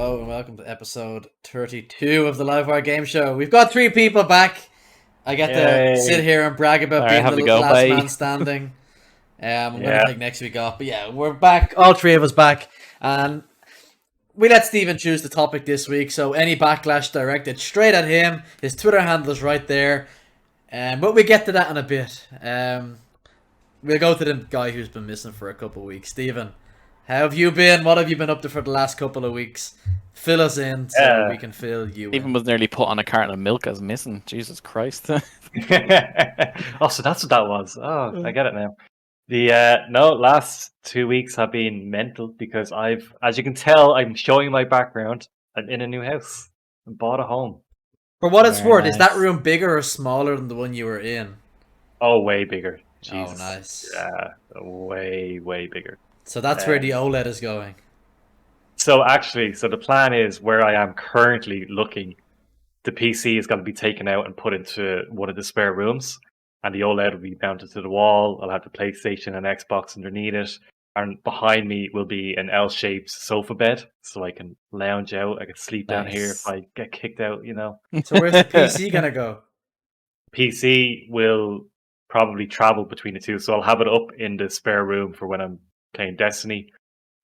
Hello and welcome to episode 32 of the Livewire Game Show. We've got 3 people back. I get to sit here and brag about being the last man standing. I'm going to take next week off. But yeah, we're back. All 3 of us back. And we let Stephen choose the topic this week. So any backlash directed straight at him. His Twitter handle is right there. But we get to that in a bit. We'll go to the guy who's been missing for a couple of weeks. Stephen, how have you been? What have you been up to for the last couple of weeks? Fill us in so we can fill you in. Even was nearly put on a carton of milk as missing. Jesus Christ. Oh, so that's what that was. Oh, I get it now. Last 2 weeks have been mental because as you can tell, I'm showing my background. I'm in a new house. I bought a home. For what it's worth, is that room bigger or smaller than the one you were in? Oh, way bigger. Jesus. Oh, nice. Yeah, way, way bigger. So that's where the OLED is going. So the plan is where I am currently looking, the PC is going to be taken out and put into one of the spare rooms, and the OLED will be mounted to the wall. I'll have the PlayStation and Xbox underneath it, and behind me will be an L-shaped sofa bed, so I can lounge out. I can sleep down here if I get kicked out, you know. So where's the PC going to go? PC will probably travel between the two, so I'll have it up in the spare room for when I'm playing Destiny.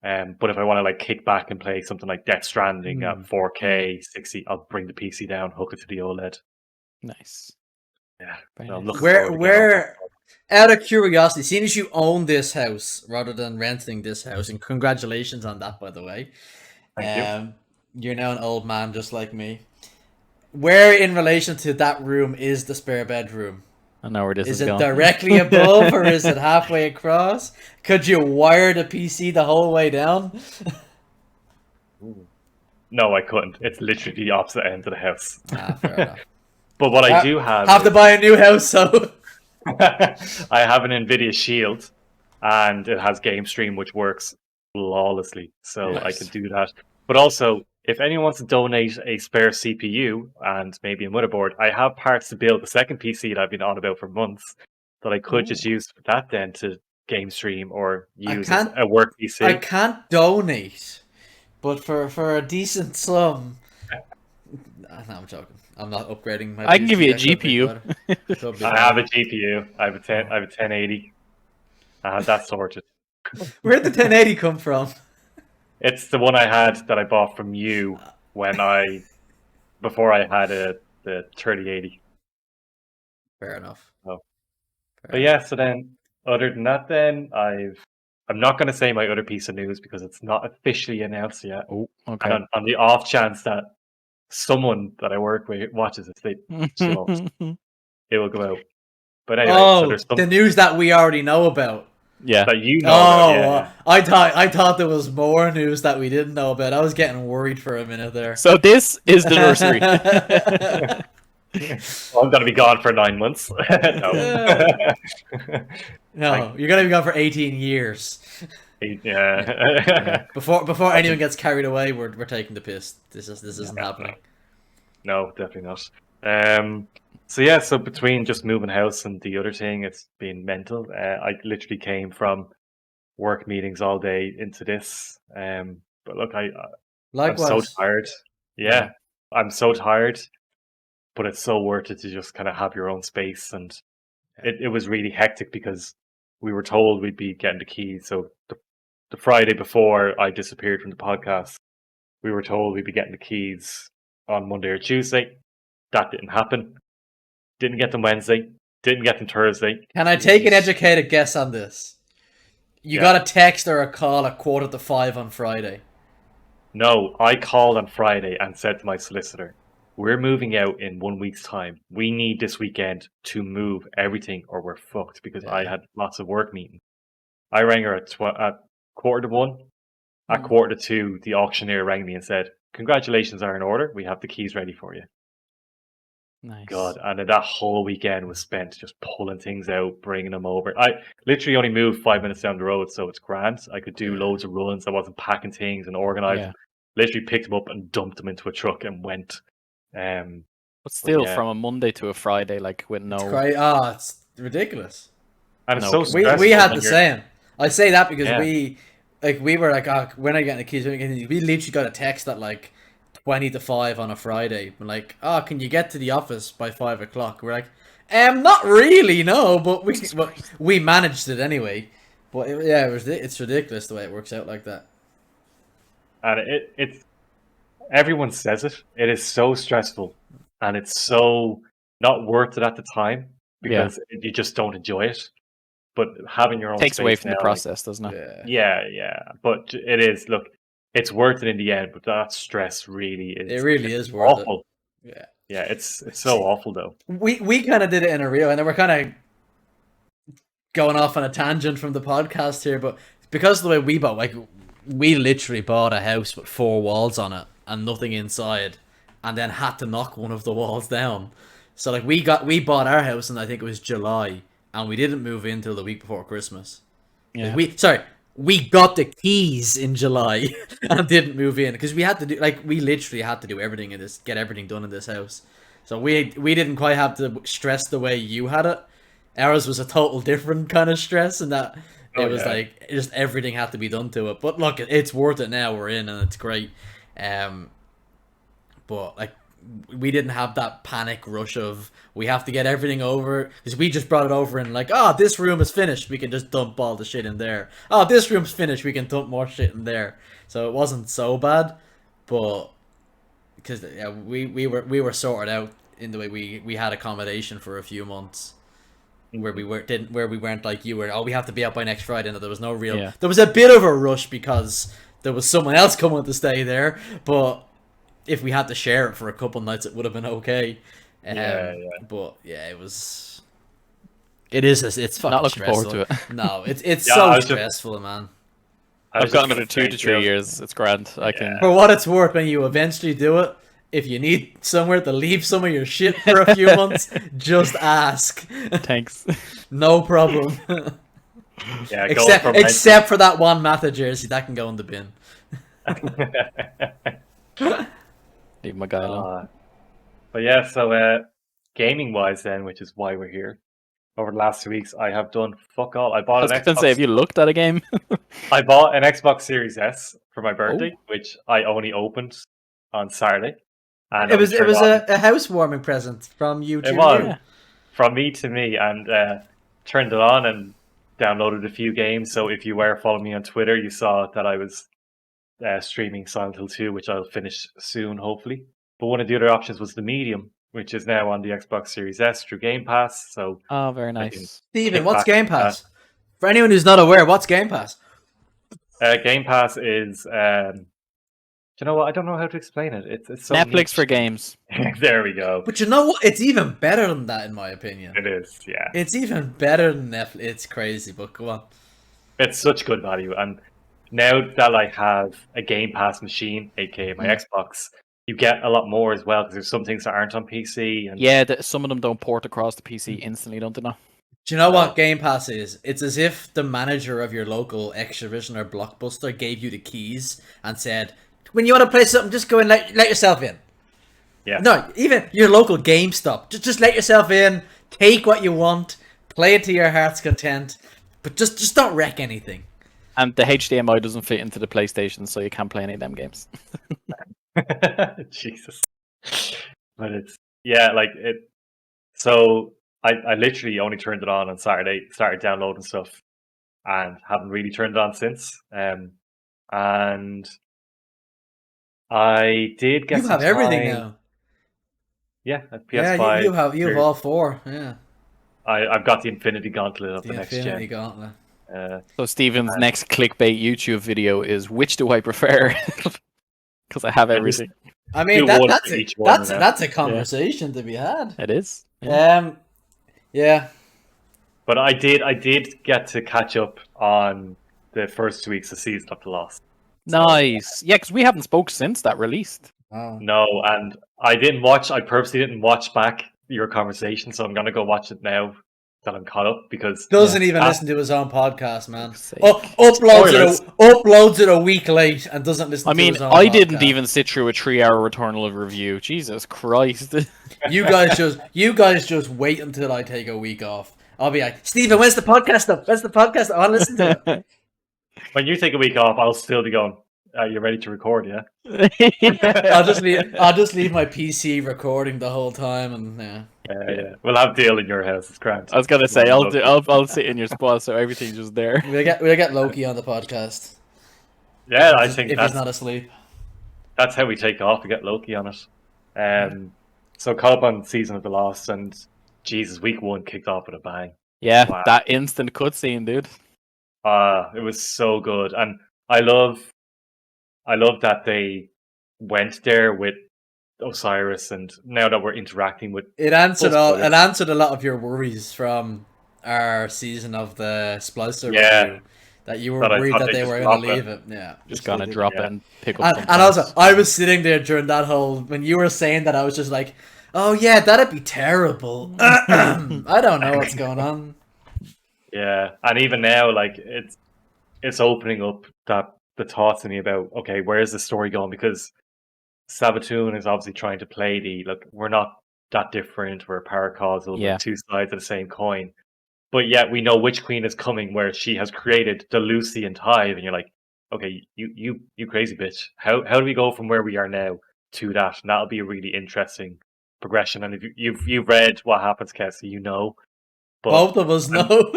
But if I want to kick back and play something like Death Stranding at 4K 60, I'll bring the PC down, hook it to the OLED. Nice. Yeah. Where out of curiosity, seeing as you own this house rather than renting this house, and congratulations on that, by the way. Thank you. You're now an old man just like me. Where in relation to that room is the spare bedroom? I know where this is going. Is it directly above or is it halfway across? Could you wire the PC the whole way down? No, I couldn't. It's literally the opposite end of the house. Fair enough. But what I do have to buy a new house, so I have an NVIDIA Shield, and it has Game Stream, which works flawlessly. So nice. I can do that. But also, if anyone wants to donate a spare CPU and maybe a motherboard, I have parts to build the second PC that I've been on about for months that I could just use that then to game stream or use as a work PC. I can't donate, but for a decent sum. No, I'm joking. I'm not upgrading my PC. I can give you a GPU. I have a GPU. I have a 1080. I have that sorted. Where'd the 1080 come from? It's the one I had that I bought from you before I had the 3080. Fair enough. So then other than that, then I'm not going to say my other piece of news because it's not officially announced yet. Oh, okay. And on the off chance that someone that I work with watches it, it will go out. But anyway, the news that we already know about. Yeah. That you know about, yeah. I thought there was more news that we didn't know about. I was getting worried for a minute there. So this is the nursery. Well, I'm going to be gone for 9 months. No, you're going to be gone for 18 years. Yeah. Before anyone gets carried away, we're taking the piss. This isn't happening. No, definitely not. So between just moving house and the other thing, it's been mental. I literally came from work meetings all day into this. But look, I'm so tired. Yeah, I'm so tired. But it's so worth it to just kind of have your own space. And it was really hectic because we were told we'd be getting the keys. So the Friday before I disappeared from the podcast, we were told we'd be getting the keys on Monday or Tuesday. That didn't happen. Didn't get them Wednesday. Didn't get them Thursday. Can I take an educated guess on this? You got a text or a call at 4:45 on Friday? No, I called on Friday and said to my solicitor, we're moving out in 1 week's time. We need this weekend to move everything or we're fucked because I had lots of work meetings. I rang her at 1:15. At 1:45, the auctioneer rang me and said, congratulations are in order. We have the keys ready for you. Nice. God, and that whole weekend was spent just pulling things out, bringing them over. I literally only moved 5 minutes down the road, so it's grand. I could do loads of runs. I wasn't packing things and organizing. Yeah. Literally picked them up and dumped them into a truck and went. But still, from a Monday to a Friday, with no... It's ridiculous. And it's so stressful. We had the same. I say that because like we were like, oh, when are you getting the keys? We literally got a text at like 20 to 5 on a Friday. We're like, oh, can you get to the office by 5 o'clock? We're like, not really, no, but we managed it anyway. But it's ridiculous the way it works out like that. And it's everyone says it. It is so stressful, and it's so not worth it at the time because you just don't enjoy it. But having your own takes space away from now, the process, doesn't it? Yeah. But it is. Look, it's worth it in the end. But that stress really is. It really is worth awful. it. Yeah. It's so awful though. We kind of did it in a reel, and then we're kind of going off on a tangent from the podcast here, but because of the way we bought, like, we literally bought a house with 4 walls on it and nothing inside, and then had to knock one of the walls down. So like we bought our house in, I think it was July, and we didn't move in till the week before Christmas. Yeah. We got the keys in July and didn't move in because we literally had to do everything in this, get everything done in this house. So we didn't quite have to stress the way you had it. Ours was a total different kind of stress, and that it was like just everything had to be done to it. But look, it's worth it now. We're in, and it's great. But like, we didn't have that panic rush of we have to get everything over, because we just brought it over and like, oh, this room is finished, we can just dump all the shit in there. Oh, this room's finished, we can dump more shit in there. So it wasn't so bad, but because we were sorted out in the way we had accommodation for a few months. Where we weren't like you were, we have to be out by next Friday. No, there was no real. Yeah. There was a bit of a rush because there was someone else coming to stay there. But if we had to share it for a couple nights, it would have been okay. But yeah, it was. It's fucking not looking stressful. forward to it. No, it's so stressful, man. I've got another 2 to 3 years. It's grand. I can. For what it's worth, when you eventually do it, if you need somewhere to leave some of your shit for a few months, just ask. Thanks. No problem. Yeah, except for that one Matha jersey, that can go in the bin. Leave my guy alone. But yeah, so gaming wise then, which is why we're here. Over the last 2 weeks, I have done fuck all. I bought an Xbox. Have you looked at a game? I bought an Xbox Series S for my birthday, which I only opened on Saturday. And it was a housewarming present from you to me. From me to me, and turned it on and downloaded a few games. So if you were following me on Twitter, you saw that I was streaming Silent Hill 2, which I'll finish soon, hopefully. But one of the other options was the Medium, which is now on the Xbox Series S through Game Pass. So very nice. Steven, what's Game Pass? For anyone who's not aware, what's Game Pass? Game Pass is... you know what? I don't know how to explain it. It's so Netflix niche. For games. There we go. But you know what? It's even better than that, in my opinion. It is, yeah. It's even better than Netflix. It's crazy, but go on. It's such good value, and now that I have a Game Pass machine, aka my Xbox, you get a lot more as well, because there's some things that aren't on PC. And yeah, some of them don't port across the PC instantly, don't they? Know? Do you know what Game Pass is? It's as if the manager of your local Extravision or Blockbuster gave you the keys and said, when you want to play something, just go and let yourself in. Yeah. No, even your local GameStop. Just let yourself in, take what you want, play it to your heart's content, but just don't wreck anything. And the HDMI doesn't fit into the PlayStation, so you can't play any of them games. Jesus. But it's so I literally only turned it on Saturday, started downloading stuff, and haven't really turned it on since. And I did get. You have everything now. Yeah, at PS5. Yeah, you have all 4. Yeah. I've got the Infinity Gauntlet of the next gen. Infinity Gauntlet. So Steven's next clickbait YouTube video is which do I prefer? Because I have everything. I mean, that's a conversation to be had. It is. Yeah. Yeah. But I did get to catch up on the first 2 weeks of Season of the Lost. Nice. Yeah, because we haven't spoke since that released. Oh. No, and I purposely didn't watch back your conversation, so I'm going to go watch it now that I'm caught up, because... Doesn't even listen to his own podcast, man. Uploads it a week late and doesn't listen to his own podcast. I didn't even sit through a 3-hour Returnal of review. Jesus Christ. You guys just wait until I take a week off. I'll be like, Steven, where's the podcast up? Where's the podcast? I want to listen to it. When you take a week off, I'll still be going. Are you ready to record? Yeah. I'll just leave my PC recording the whole time, and yeah. We'll have Dill in your house. It's grand. I was gonna say I'll sit in your spot, so everything's just there. we'll get Loki on the podcast. Yeah, I think if he's not asleep. That's how we take off. We get Loki on it. So call up on Season of the Lost, and Jesus, week 1 kicked off with a bang. Yeah, Wow. that instant cutscene, dude. It was so good, and I love that they went there with Osiris, and now that we're interacting with it answered a lot of your worries from our season of the Splicer review. That you were worried that they were going to leave it. Yeah. Just going to drop it and pick up and also, I was sitting there during that whole... When you were saying that, I was just like, oh yeah, that'd be terrible. I don't know what's going on. Yeah, and even now, like, it's opening up the thoughts in me about, okay, where's the story going? Because Sabaton is obviously trying to play look, we're not that different. We're paracausal. We're two sides of the same coin. But yet we know which queen is coming, where she has created the Lucian tithe, and you're like, okay, you crazy bitch. How do we go from where we are now to that? And that'll be a really interesting progression. And if you've read what happens, Kessie, you know. But both of us know.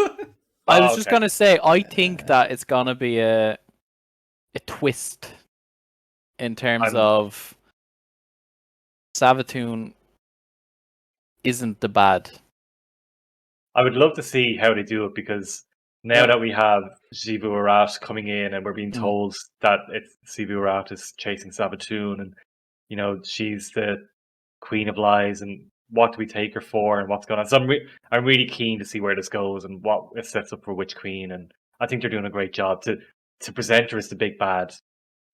I was just gonna say, I think that it's gonna be a twist in terms of Sabaton isn't the bad. I would love to see how they do it, because now that we have Xivu Arash coming in, and we're being told that Xivu Arash is chasing Sabaton, and you know she's the Queen of Lies, and what do we take her for, and what's going on? So I'm really keen to see where this goes and what it sets up for which queen, and I think they're doing a great job to present her as the big bad,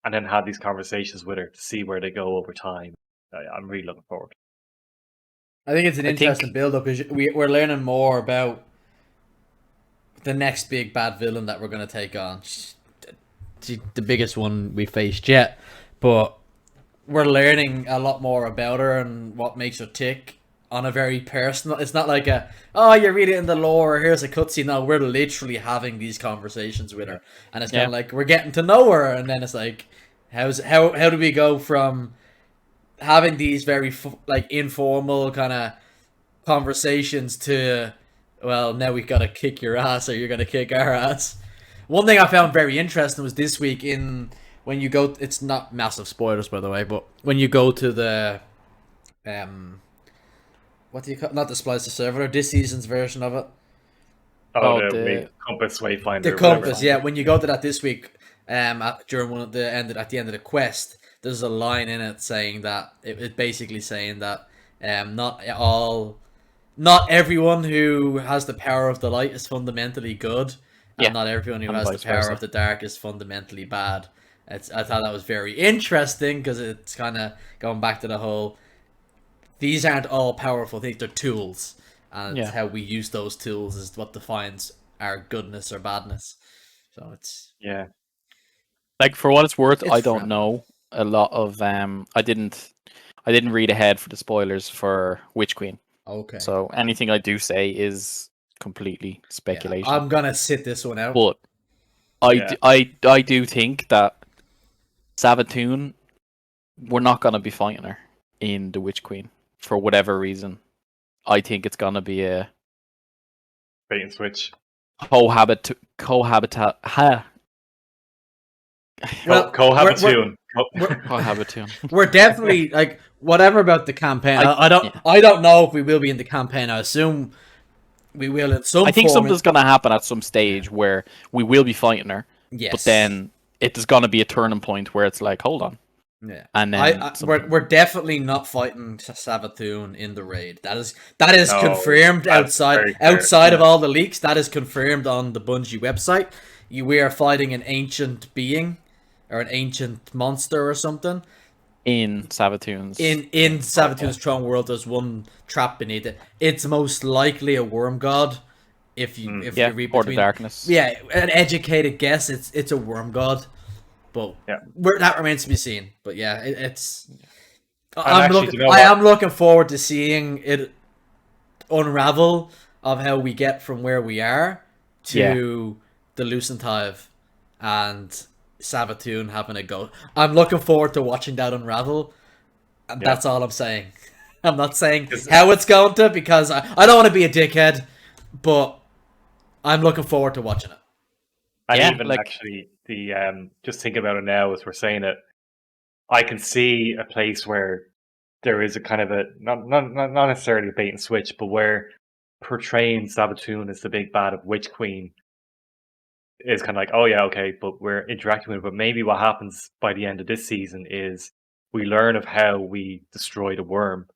and then have these conversations with her to see where they go over time. I'm really looking forward. I think it's an interesting build-up, because we're learning more about the next big bad villain that we're going to take on. The biggest one we faced yet, but we're learning a lot more about her and what makes her tick on a very personal... It's not like you read it in the lore, or here's a cutscene. No, we're literally having these conversations with her, and it's kind of like we're getting to know her, and then it's like, how do we go from having these very informal kind of conversations to, well, now we've got to kick your ass, or you're going to kick our ass. One thing I found very interesting was this week when you go, it's not massive spoilers by the way, but when you go to the what do you call, not the Splicer server, this season's version of it. The compass wayfinder. The compass, yeah. When you go to that this week, during at the end of the quest, there's a line in it saying that it basically saying that not everyone who has the power of the light is fundamentally good, and not everyone who has the power of the dark is fundamentally bad. I thought that was very interesting, because it's kind of going back to the whole, these aren't all powerful things, they're tools, and how we use those tools is what defines our goodness or badness. So it's like, for what it's worth, I don't know a lot of I didn't read ahead for the spoilers for Witch Queen. Okay. So anything I do say is completely speculation. I'm gonna sit this one out. But I do think that Sabaton, we're not gonna be fighting her in the Witch Queen for whatever reason. I think it's gonna be a bait and switch. Cohabitat. Well, cohabitation. We're definitely, like, whatever about the campaign. I don't know if we will be in the campaign. I assume we will in some. I think something's gonna happen at some stage where we will be fighting her. Yes. But then it is gonna be a turning point where it's like, hold on. Yeah. And then we're definitely not fighting Sabaton in the raid. That is confirmed outside of all the leaks. That is confirmed on the Bungie website. We are fighting an ancient being, or an ancient monster or something. In Sabaton's Throne World, there's one trap beneath it. It's most likely a worm god. If you read or the darkness. Yeah, an educated guess, it's a worm god. But that remains to be seen. But yeah, it's. I am looking forward to seeing it unravel of how we get from where we are to the Lucent Hive, and Savathûn having a go. I'm looking forward to watching that unravel, and that's all I'm saying. I'm not saying how it's going to, because I don't want to be a dickhead, but I'm looking forward to watching it. And even actually, the just thinking about it now as we're saying it, I can see a place where there is a kind of a not necessarily a bait and switch, but where portraying Savathûn as the big bad of Witch Queen is kind of like, oh yeah, okay, but we're interacting with it. But maybe what happens by the end of this season is we learn of how we destroy the worm,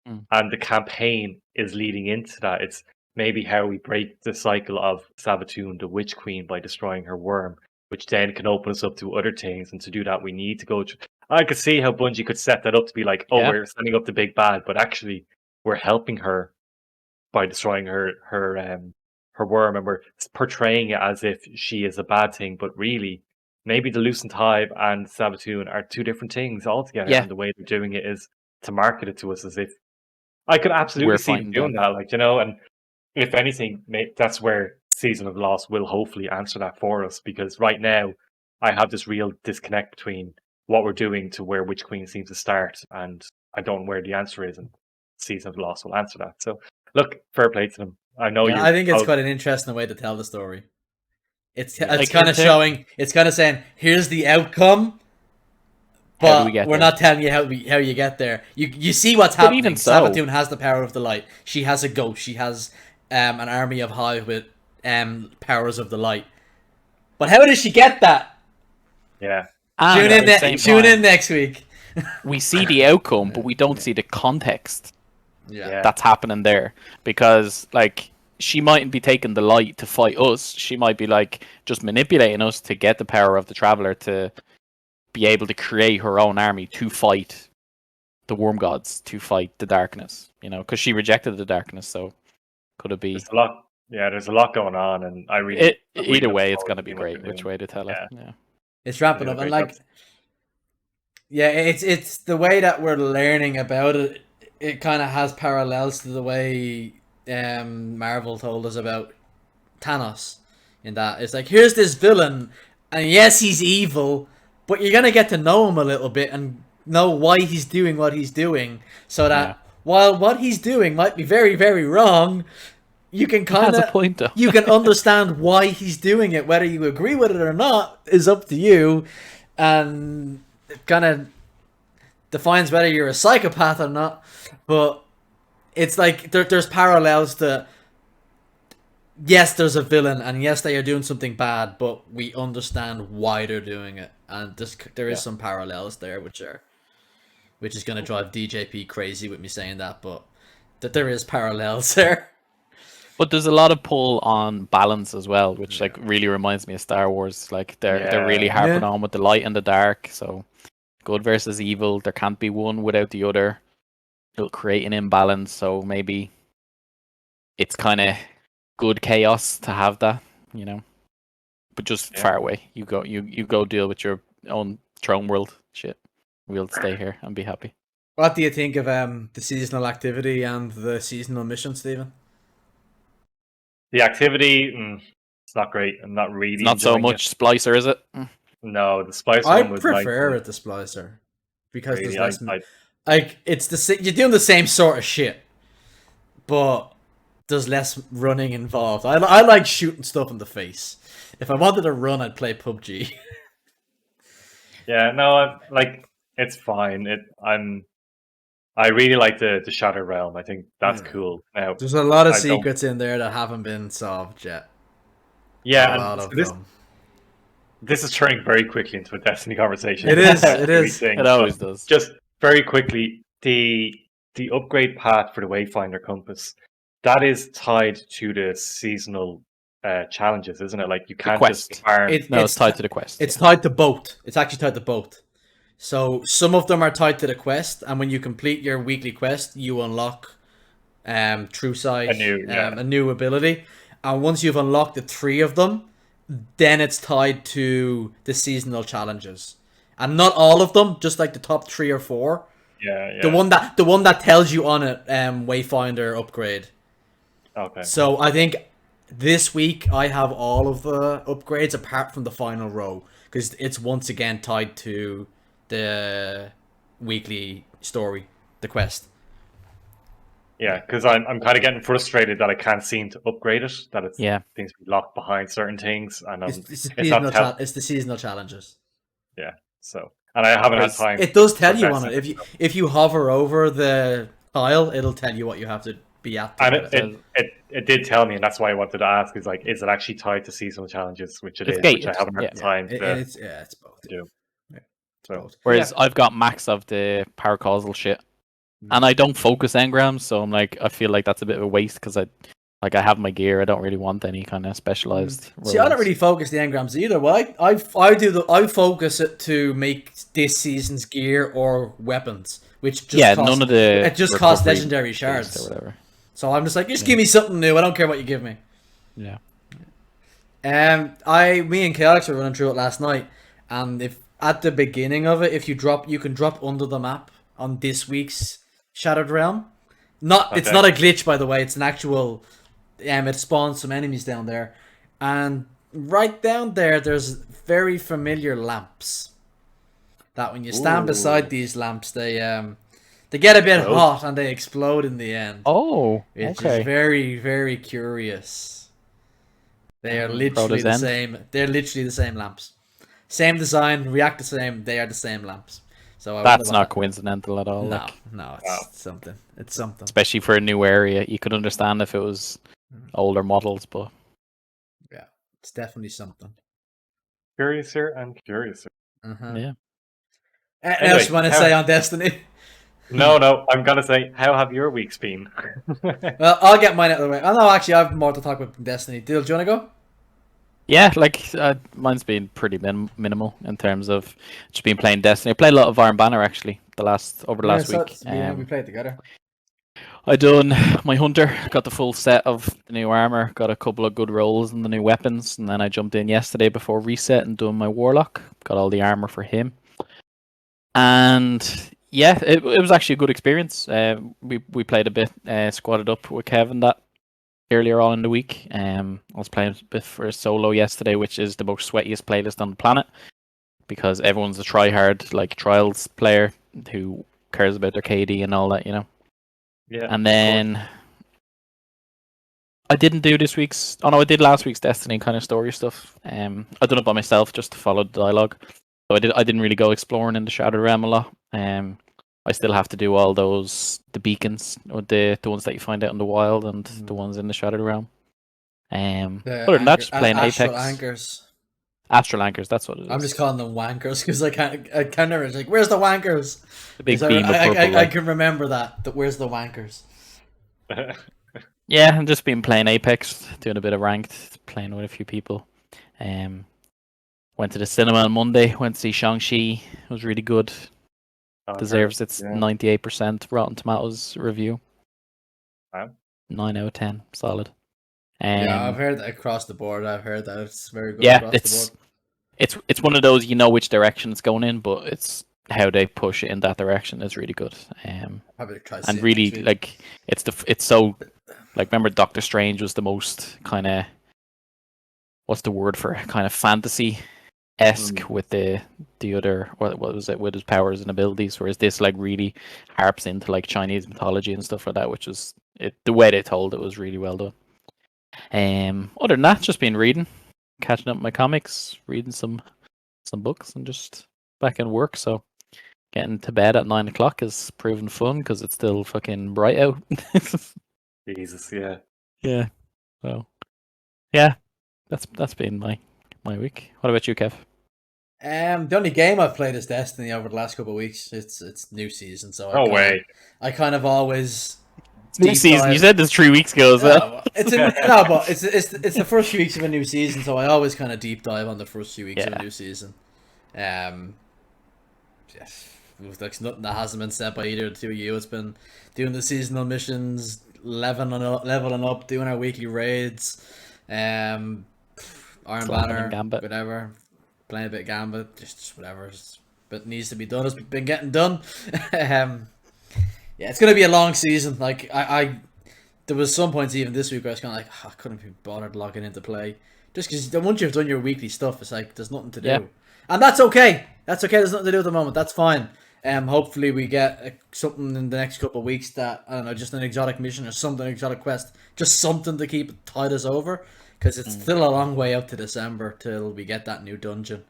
and the campaign is leading into that. It's maybe how we break the cycle of Savathûn, the Witch Queen, by destroying her worm, which then can open us up to other things. And to do that, we need to go. I could see how Bungie could set that up to be like, oh, we're setting up the big bad, but actually we're helping her by destroying her worm, and we're portraying it as if she is a bad thing, but really, maybe the Lucent Hive and Savathûn are two different things altogether, and the way they're doing it is to market it to us as if I could absolutely see them doing that, like, and if anything, that's where Season of Lost will hopefully answer that for us, because right now I have this real disconnect between what we're doing to where Witch Queen seems to start, and I don't know where the answer is, and Season of Lost will answer that. So, look, fair play to them. I know I think it's quite an interesting way to tell the story. It's kind of showing. It's kind of saying, here's the outcome, but we're not telling you how you get there. You see what's happening. Even so, Savathûn has the power of the light. She has a ghost. She has an army of Hive with powers of the light. But how does she get that? Yeah. Tune in next week. We see the outcome, but we don't see the context. That's happening there, because like she mightn't be taking the light to fight us. She might be like just manipulating us to get the power of the Traveler to be able to create her own army to fight the Worm Gods, to fight the darkness. Because she rejected the darkness. So could it be? There's a lot going on, and I really either way, it's going to be great. Which way to tell it? Yeah, it's wrapping up, and like, it's the way that we're learning about it. It kind of has parallels to the way Marvel told us about Thanos, in that it's like, here's this villain, and yes, he's evil, but you're gonna get to know him a little bit and know why he's doing what he's doing, so that while what he's doing might be very, very wrong, you can kind of you can understand why he's doing it. Whether you agree with it or not is up to you, and it kind of defines whether you're a psychopath or not. But it's like there's parallels to, yes, there's a villain, and yes, they are doing something bad, but we understand why they're doing it, and there is some parallels there, which is going to drive DJP crazy with me saying that, but that there is parallels there. But there's a lot of pull on balance as well, which like really reminds me of Star Wars. Like they're really harping on with the light and the dark. So good versus evil, there can't be one without the other. It'll create an imbalance. So maybe it's kind of good chaos to have that, But just far away. You go deal with your own throne world shit. We'll stay here and be happy. What do you think of the seasonal activity and the seasonal mission, Stephen? The activity, it's not great. I'm not really. It's not so much Splicer, is it? No, the Splicer one was. I prefer it, the Splicer, because really, there's less. Like, it's you're doing the same sort of shit, but there's less running involved. I like shooting stuff in the face. If I wanted to run, I'd play PUBG. Yeah, no, it's fine. I really like the Shattered Realm. I think that's cool. Now, there's a lot of secrets in there that haven't been solved yet. Yeah, a lot of them. This is turning very quickly into a Destiny conversation. It is. It is. It always does. Just very quickly, the upgrade path for the Wayfinder compass, that is tied to the seasonal challenges, isn't it? Like, you can't just farm. It's tied to the quest. It's tied to both. It's actually tied to both. So some of them are tied to the quest, and when you complete your weekly quest, you unlock True Sight, a new ability. And once you've unlocked the 3 of them, then it's tied to the seasonal challenges. And not all of them, just like the top 3 or 4. Yeah. The one that tells you on it, Wayfinder upgrade. Okay. So I think this week I have all of the upgrades apart from the final row because it's once again tied to the weekly story, the quest. Yeah, because I'm kind of getting frustrated that I can't seem to upgrade it. That it's things be locked behind certain things, and it's the seasonal challenges. Yeah, so and I haven't had time. It does tell you on it if you hover over the tile, it'll tell you what you have to be at. And it did tell me, and that's why I wanted to ask: is like, is it actually tied to seasonal challenges? Which it is, which I haven't had time to it's both. To do. Yeah, so whereas I've got max of the paracausal shit. And I don't focus engrams, so I'm like, I feel like that's a bit of a waste because I have my gear. I don't really want any kind of specialized. See, I don't really focus the engrams either. Well, I focus it to make this season's gear or weapons, which just none of the it just costs legendary shards or whatever. So I'm just like, just give me something new. I don't care what you give me. Yeah. Me and Chaos were running through it last night, and if at the beginning of it, if you can drop under the map on this week's Shattered Realm. It's not a glitch, by the way. It's an actual. It spawns some enemies down there, and right down there, there's very familiar lamps. That when you stand beside these lamps, they get a bit hot and they explode in the end. Oh, which is very, very curious. They are literally the same. They're literally the same lamps, same design, react the same. They are the same lamps. So that's not coincidental at all. No, it's something. It's something. Especially for a new area, you could understand if it was older models, but yeah, it's definitely something. Curiouser and curiouser. Yeah. Anything else you want to say on Destiny? No, I'm gonna say, how have your weeks been? Well, I'll get mine out of the way. Oh no, actually, I have more to talk about Destiny. Dill, do you want to go? Yeah, mine's been pretty minimal in terms of just been playing Destiny. I played a lot of Iron Banner actually over the last week. We played together. I done my hunter, got the full set of the new armor, got a couple of good rolls and the new weapons, and then I jumped in yesterday before reset and done my warlock, got all the armor for him. And yeah, it was actually a good experience. We played a bit, squatted up with Kevin that earlier on in the week. I was playing a bit for solo yesterday, which is the most sweatiest playlist on the planet because everyone's a try-hard like trials player who cares about their KD and all that, you know. Yeah. And then I didn't do this week's. Oh no, I did last week's Destiny kind of story stuff. I done it by myself just to follow the dialogue. So I didn't really go exploring in the Shattered Realm a lot. I still have to do all the beacons, or the ones that you find out in the wild, and the ones in the Shattered Realm. Other than that, just playing Apex. Astral Anchors, that's what it is. I'm just calling them wankers because I can't remember. It's like, where's the wankers? The big beam of purple. I can remember that. Where's the wankers? Yeah, I've just been playing Apex, doing a bit of ranked, playing with a few people. Went to the cinema on Monday, went to see Shang-Chi. It was really good. Deserves its 98% Rotten Tomatoes review. Wow. 9 out of 10, solid. Yeah, I've heard that across the board. I've heard that it's very good across the board. It's one of those, you know which direction it's going in, but it's how they push it in that direction is really good. And really, like, it's so, like, remember Doctor Strange was the most kind of, what's the word for kind of fantasy-esque with the other, what was it, with his powers and abilities, whereas this like really harps into like Chinese mythology and stuff like that, which was the way they told it was really well done. Other than that, just been reading, catching up my comics, reading some books, and just back in work. So getting to bed at 9 o'clock is proven fun because it's still fucking bright out. Jesus, yeah. Yeah. So yeah, that's been my week. What about you, Kev? The only game I've played is Destiny over the last couple of weeks. It's new season, so I kind of always. New season. You said this 3 weeks ago, so it's the first few weeks of a new season, so I always kind of deep dive on the first few weeks of a new season. There's nothing that hasn't been said by either of the two of you. It's been doing the seasonal missions, leveling up, doing our weekly raids, Iron Banner, whatever, playing a bit of Gambit, just whatever. But needs to be done. It's been getting done. Yeah, it's gonna be a long season. Like there was some points even this week where I was kind of like, I couldn't be bothered logging into play. Just because once you've done your weekly stuff, it's like, there's nothing to do. Yeah. And that's okay. That's okay. There's nothing to do at the moment. That's fine. Hopefully we get something in the next couple of weeks that, I don't know, just an exotic mission or something, exotic quest. Just something to keep it tide us over. Because it's still a long way out to December till we get that new dungeon.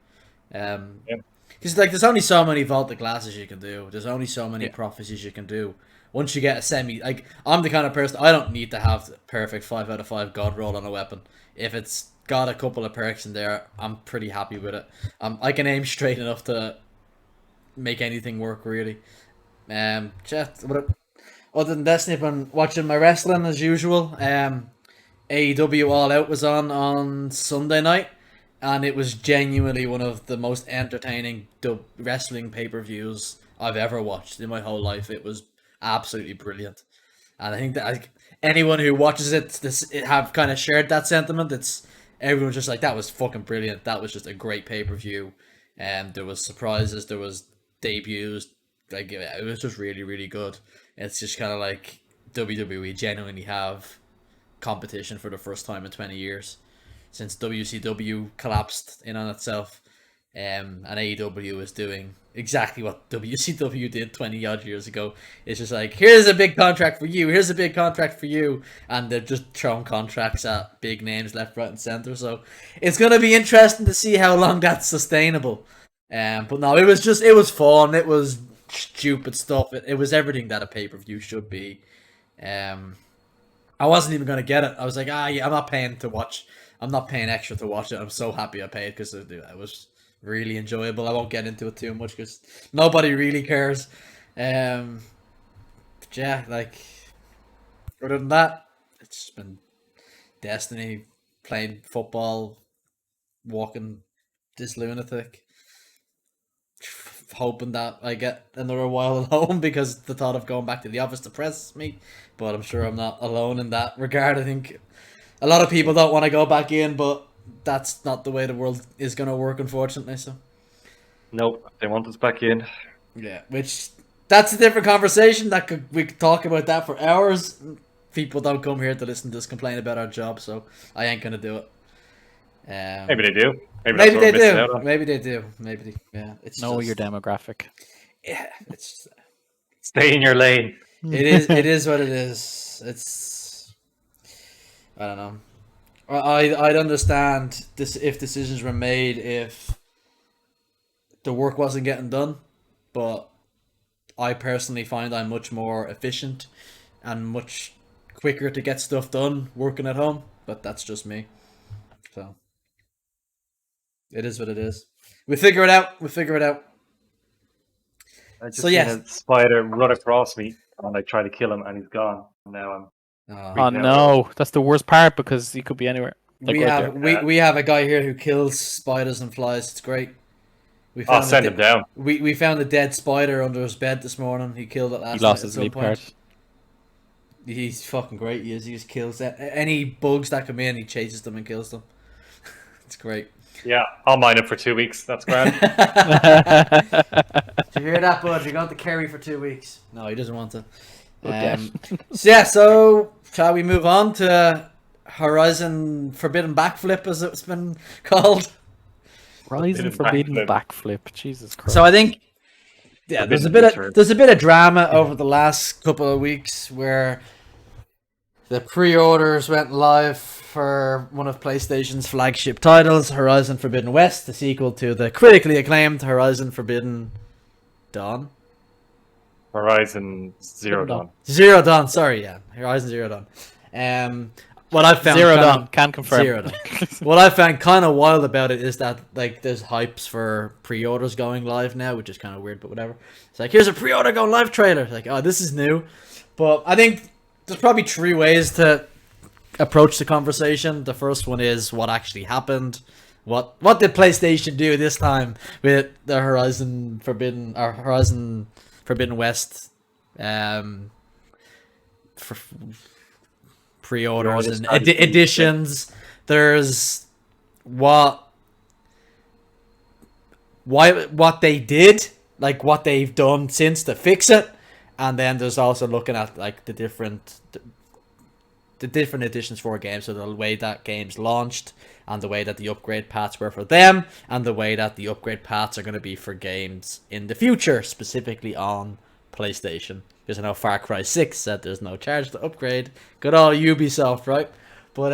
Because like, there's only so many vaulted glasses you can do. There's only so many prophecies you can do. Once you get a semi, like, I'm the kind of person, I don't need to have the perfect 5 out of 5 god roll on a weapon. If it's got a couple of perks in there, I'm pretty happy with it. I can aim straight enough to make anything work, really. Other than Destiny, I've been watching my wrestling as usual. AEW All Out was on Sunday night, and it was genuinely one of the most entertaining wrestling pay-per-views I've ever watched in my whole life. It was absolutely brilliant, and I think that anyone who watches it have kind of shared that sentiment. Everyone's just like, that was fucking brilliant. That was just a great pay-per-view, and there was surprises, there was debuts. Like, it was just really, really good. It's just kind of like WWE genuinely have competition for the first time in 20 years since WCW collapsed in on itself. And AEW is doing exactly what WCW did 20 odd years ago. It's just like, here's a big contract for you, here's a big contract for you, and they're just throwing contracts at big names left, right, and center. So it's gonna be interesting to see how long that's sustainable. But no, it was fun. It was stupid stuff. It was everything that a pay-per-view should be. I wasn't even gonna get it. I was like, yeah, I'm not paying to watch. I'm not paying extra to watch it. I'm so happy I paid because it was really enjoyable. I won't get into it too much because nobody really cares. Yeah, like, other than that, it's been Destiny, playing football, walking this lunatic, hoping that I get another while at home because the thought of going back to the office depresses me. But I'm sure I'm not alone in that regard. I think a lot of people don't want to go back in, but that's not the way the world is going to work, unfortunately. So, nope, they want us back in. Yeah, that's a different conversation. We could talk about that for hours. People don't come here to listen to us complain about our job, so I ain't gonna do it. Maybe they do. Maybe they do. Maybe they do. Maybe yeah. It's know your demographic. Yeah, it's stay in your lane. It is. It is what it is. It's. I don't know. I'd understand this if decisions were made if the work wasn't getting done, but I personally find I'm much more efficient and much quicker to get stuff done working at home. But that's just me. So it is what it is. We figure it out. I just seen a spider run across me, and I try to kill him, and he's gone. Now I'm. Oh no, that's the worst part because he could be anywhere. Like we have a guy here who kills spiders and flies. It's great. I'll send him down. We found a dead spider under his bed this morning. He killed it last night. He lost his leap card. He's fucking great. He is. He just kills any bugs that come in. He chases them and kills them. It's great. Yeah, I'll mine it for 2 weeks. That's grand. Did you hear that, bud? You're going to Kerry for 2 weeks. No, he doesn't want to. So shall we move on to Horizon Forbidden Backflip, as it's been called? Horizon Forbidden Backflip. Jesus Christ. So I think, yeah, there's a bit of drama over the last couple of weeks where the pre-orders went live for one of PlayStation's flagship titles, Horizon Forbidden West, the sequel to the critically acclaimed Horizon Forbidden Dawn. Horizon Zero Dawn. Zero Dawn, sorry, yeah. Horizon Zero Dawn. What I found Zero Dawn, can confirm. Zero Dawn. What I found kind of wild about it is that, like, there's hypes for pre-orders going live now, which is kind of weird, but whatever. It's like, here's a pre-order going live trailer. It's like, oh, this is new. But I think there's probably 3 ways to approach the conversation. The first one is what actually happened. What did PlayStation do this time with the Horizon Forbidden West for pre-orders and editions? There's what they did, like what they've done since to fix it, and then there's also looking at like the different the different editions for games, so the way that games launched, and the way that the upgrade paths were for them, and the way that the upgrade paths are going to be for games in the future, specifically on PlayStation. Because I know Far Cry 6 said there's no charge to upgrade. Good old Ubisoft, right? But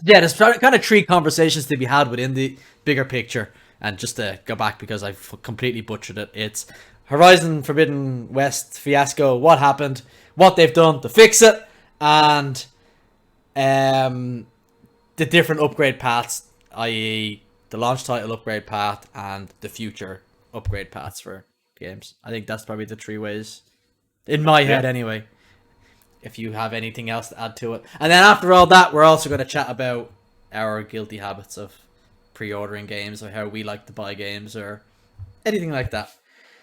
yeah, there's kind of 3 conversations to be had within the bigger picture. And just to go back, because I've completely butchered it, it's Horizon Forbidden West fiasco, what happened, what they've done to fix it, and the different upgrade paths, i.e. the launch title upgrade path and the future upgrade paths for games. I think that's probably the 3 ways, in my head anyway, if you have anything else to add to it. And then after all that, we're also going to chat about our guilty habits of pre-ordering games, or how we like to buy games, or anything like that.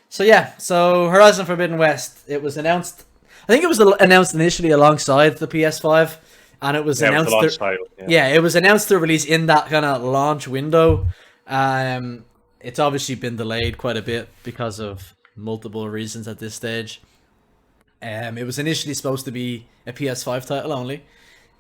So yeah, so Horizon Forbidden West, it was announced, I think it was announced initially alongside the PS5, and it was announced it was the launch title, it was announced to release in that kind of launch window. It's obviously been delayed quite a bit because of multiple reasons at this stage. It was initially supposed to be a PS5 title only,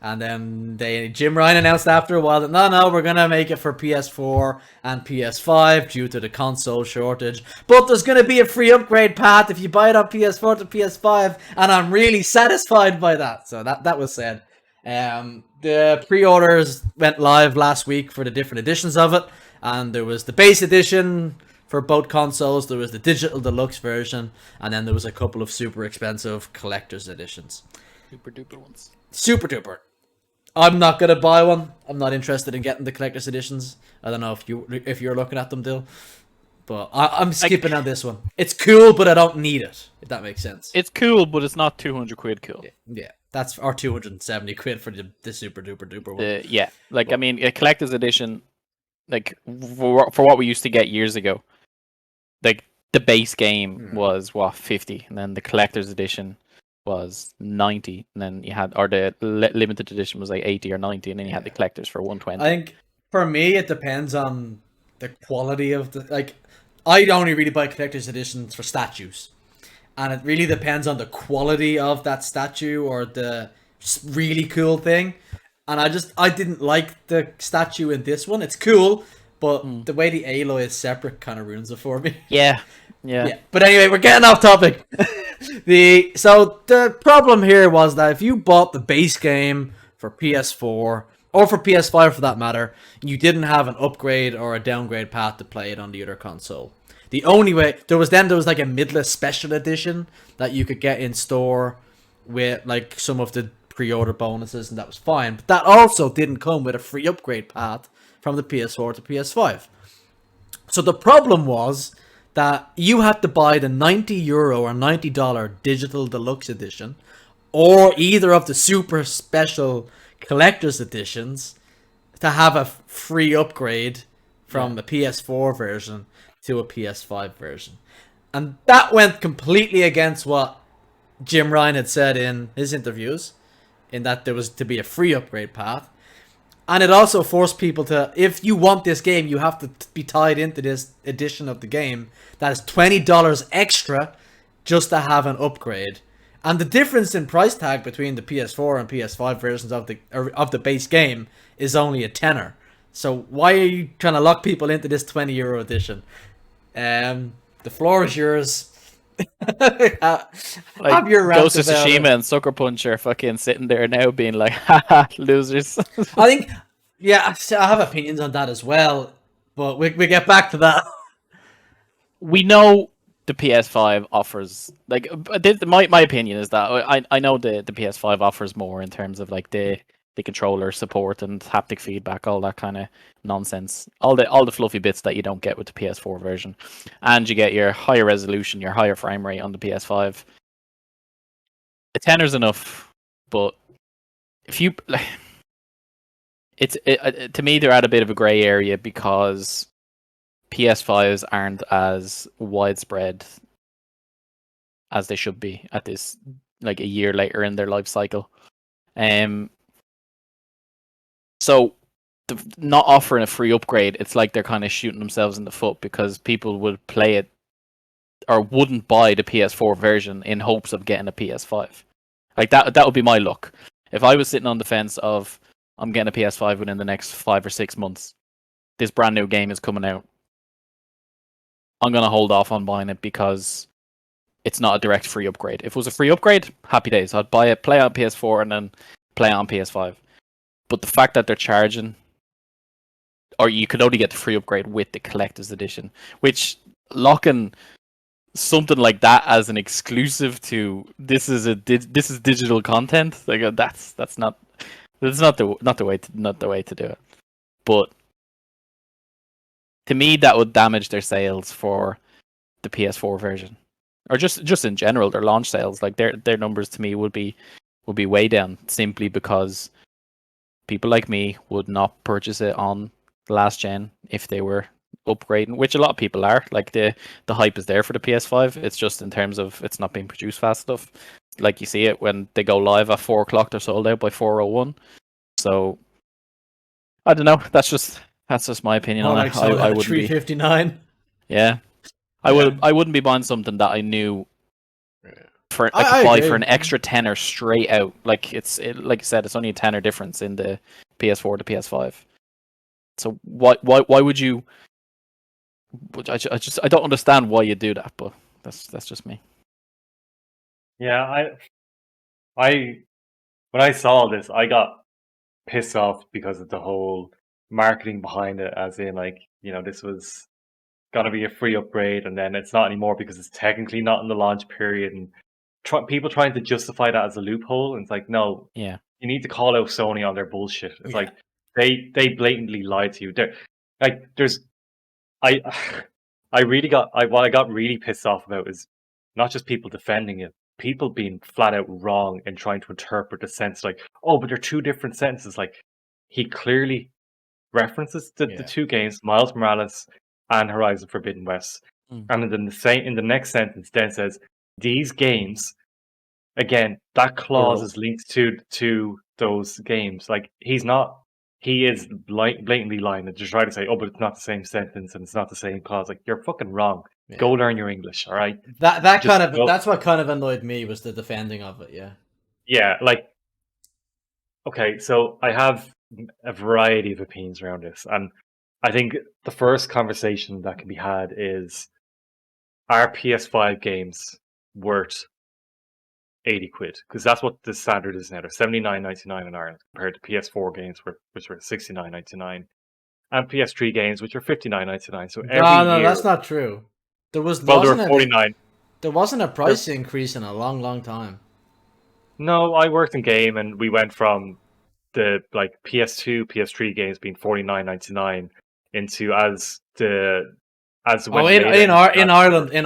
and then Jim Ryan announced after a while that no, we're gonna make it for PS4 and PS5 due to the console shortage. But there's gonna be a free upgrade path if you buy it on PS4 to PS5, and I'm really satisfied by that. So that was said. The pre-orders went live last week for the different editions of it, and there was the base edition for both consoles, there was the digital deluxe version, and then there was a couple of super expensive collector's editions. Super duper ones. Super duper. I'm not gonna buy one. I'm not interested in getting the collector's editions. I don't know if you're looking at them, Dill, but I'm skipping on this one. It's cool, but I don't need it. If that makes sense. It's cool, but it's not 200 quid cool. Yeah, that's our 270 quid for the super duper duper one. Yeah, like, I mean, a collector's edition, like for what we used to get years ago, like the base game was what, 50, and then the collector's edition was 90, and then you had, or the limited edition was like 80 or 90, and then you had the collectors for 120. I think for me it depends on the quality of the, like, I only really buy collector's editions for statues, and it really depends on the quality of that statue or the really cool thing. And I didn't like the statue in this one. It's cool, but the way the alloy is separate kind of ruins it for me. Yeah. But anyway, we're getting off topic. So the problem here was that if you bought the base game for PS4 or for PS5 for that matter, you didn't have an upgrade or a downgrade path to play it on the other console. The only way there was like a midless special edition that you could get in store with like some of the pre-order bonuses, and that was fine. But that also didn't come with a free upgrade path from the PS4 to PS5. So the problem was that you had to buy the €90 or $90 digital deluxe edition, or either of the super special collector's editions, to have a free upgrade from a PS4 version to a PS5 version. And that went completely against what Jim Ryan had said in his interviews, in that there was to be a free upgrade path. And it also forced people to, if you want this game, you have to be tied into this edition of the game that is $20 extra just to have an upgrade. And the difference in price tag between the PS4 and PS5 versions of the base game is only a tenner. So why are you trying to lock people into this €20 edition? The floor is yours. Have your rant. Ghost of Tsushima and Sucker Punch are fucking sitting there now being like, haha, losers. I think, yeah, I have opinions on that as well, but we get back to that. We know the PS5 offers, like, my opinion is that I know the PS5 offers more in terms of like the controller support and haptic feedback, all that kind of nonsense, all the fluffy bits that you don't get with the PS4 version, and you get your higher resolution, your higher frame rate on the PS5. A tenner's enough, but if you, to me they're at a bit of a grey area because PS5s aren't as widespread as they should be at this, like, a year later in their life cycle. So not offering a free upgrade, it's like they're kind of shooting themselves in the foot, because people would play it or wouldn't buy the PS4 version in hopes of getting a PS5. Like that would be my look. If I was sitting on the fence of I'm getting a PS5 within the next 5 or 6 months, this brand new game is coming out, I'm gonna hold off on buying it because it's not a direct free upgrade. If it was a free upgrade, happy days. I'd buy it, play it on PS4, and then play it on PS5. But the fact that they're charging, or you could only get the free upgrade with the collector's edition, which locking something like that as an exclusive to this is digital content, like that's not the way to do it. But to me, that would damage their sales for the PS4 version, or just in general their launch sales. Like their numbers to me would be way down simply because people like me would not purchase it on the last gen if they were upgrading, which a lot of people are. Like the hype is there for the PS5. It's just in terms of it's not being produced fast enough. Like you see it when they go live at 4 o'clock, they're sold out by 4:01. So I don't know. That's just my opinion on it. I wouldn't 359. Yeah, I wouldn't be buying something that I knew for I could buy for an extra tenner straight out. Like like you said, it's only a tenner difference in the PS4 to PS5. So why would you? I don't understand why you do that, but that's just me. Yeah, when I saw this, I got pissed off because of the whole marketing behind it, as in like, this was gonna be a free upgrade, and then it's not anymore because it's technically not in the launch period, and people trying to justify that as a loophole. And it's like, no, Yeah, you need to call out Sony on their bullshit. It's like they blatantly lied to you. I what I got really pissed off about is not just people defending it, people being flat out wrong and trying to interpret the sense like, oh, but they're two different sentences. Like, he clearly references the two games, Miles Morales and Horizon Forbidden West, and then in the next sentence then says these games. Again, that clause is linked to those games. Like, he is blatantly lying and just trying to say, oh, but it's not the same sentence and it's not the same clause. Like, you're fucking wrong. Yeah. Go learn your English, all right? That's what kind of annoyed me, was the defending of it. Yeah. Yeah, like, okay, so I have a variety of opinions around this, and I think the first conversation that can be had is, are PS5 games worth 80 quid? Because that's what the standard is now. They're 79.99 in Ireland compared to PS4 games, which were 69.99, and PS3 games, which are 59.99. So every year, that's not true. There were 49. There wasn't a price increase in a long, long time. No, I worked in game, and we went from the PS2, PS3 games being 49.99 into in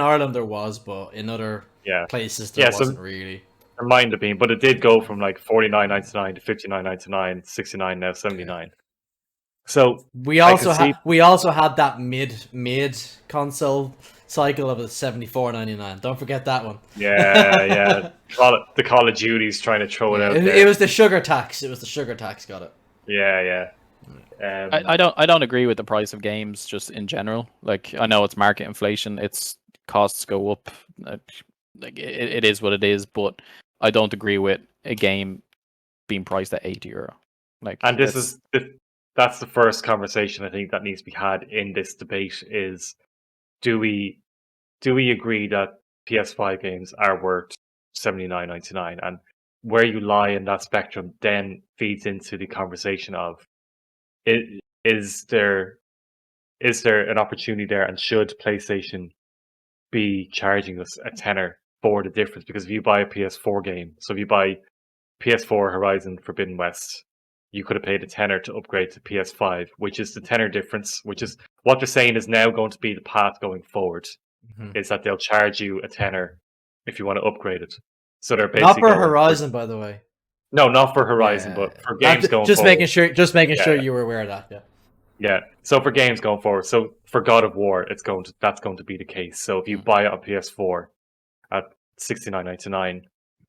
Ireland there was, but in other places there wasn't really. There might have been, but it did go from like 49.99 to 59.99, 69, now 79. So we also had that mid console cycle of 74.99. Don't forget that one. Yeah. The Call of Duty's trying to throw it out. It was the sugar tax. Got it. Yeah. I don't agree with the price of games just in general. Like, I know it's market inflation, its costs go up. Like it is what it is, but I don't agree with a game being priced at €80. Like, and that's the first conversation I think that needs to be had in this debate is, do we agree that PS5 games are worth 79.99? And where you lie in that spectrum then feeds into the conversation of, is there an opportunity there, and should PlayStation be charging us a tenner for the difference? Because if you buy a PS4 game, so if you buy PS4 Horizon Forbidden West, you could have paid a tenner to upgrade to PS5, which is the tenner difference, which is what they're saying is now going to be the path going forward, is that they'll charge you a tenner if you want to upgrade it. So they're basically not for Horizon, by the way. No, not for Horizon, but for games going forward. Just making sure you were aware of that. Yeah. So for games going forward, so for God of War, that's going to be the case. So if you buy it on PS4 at 69.99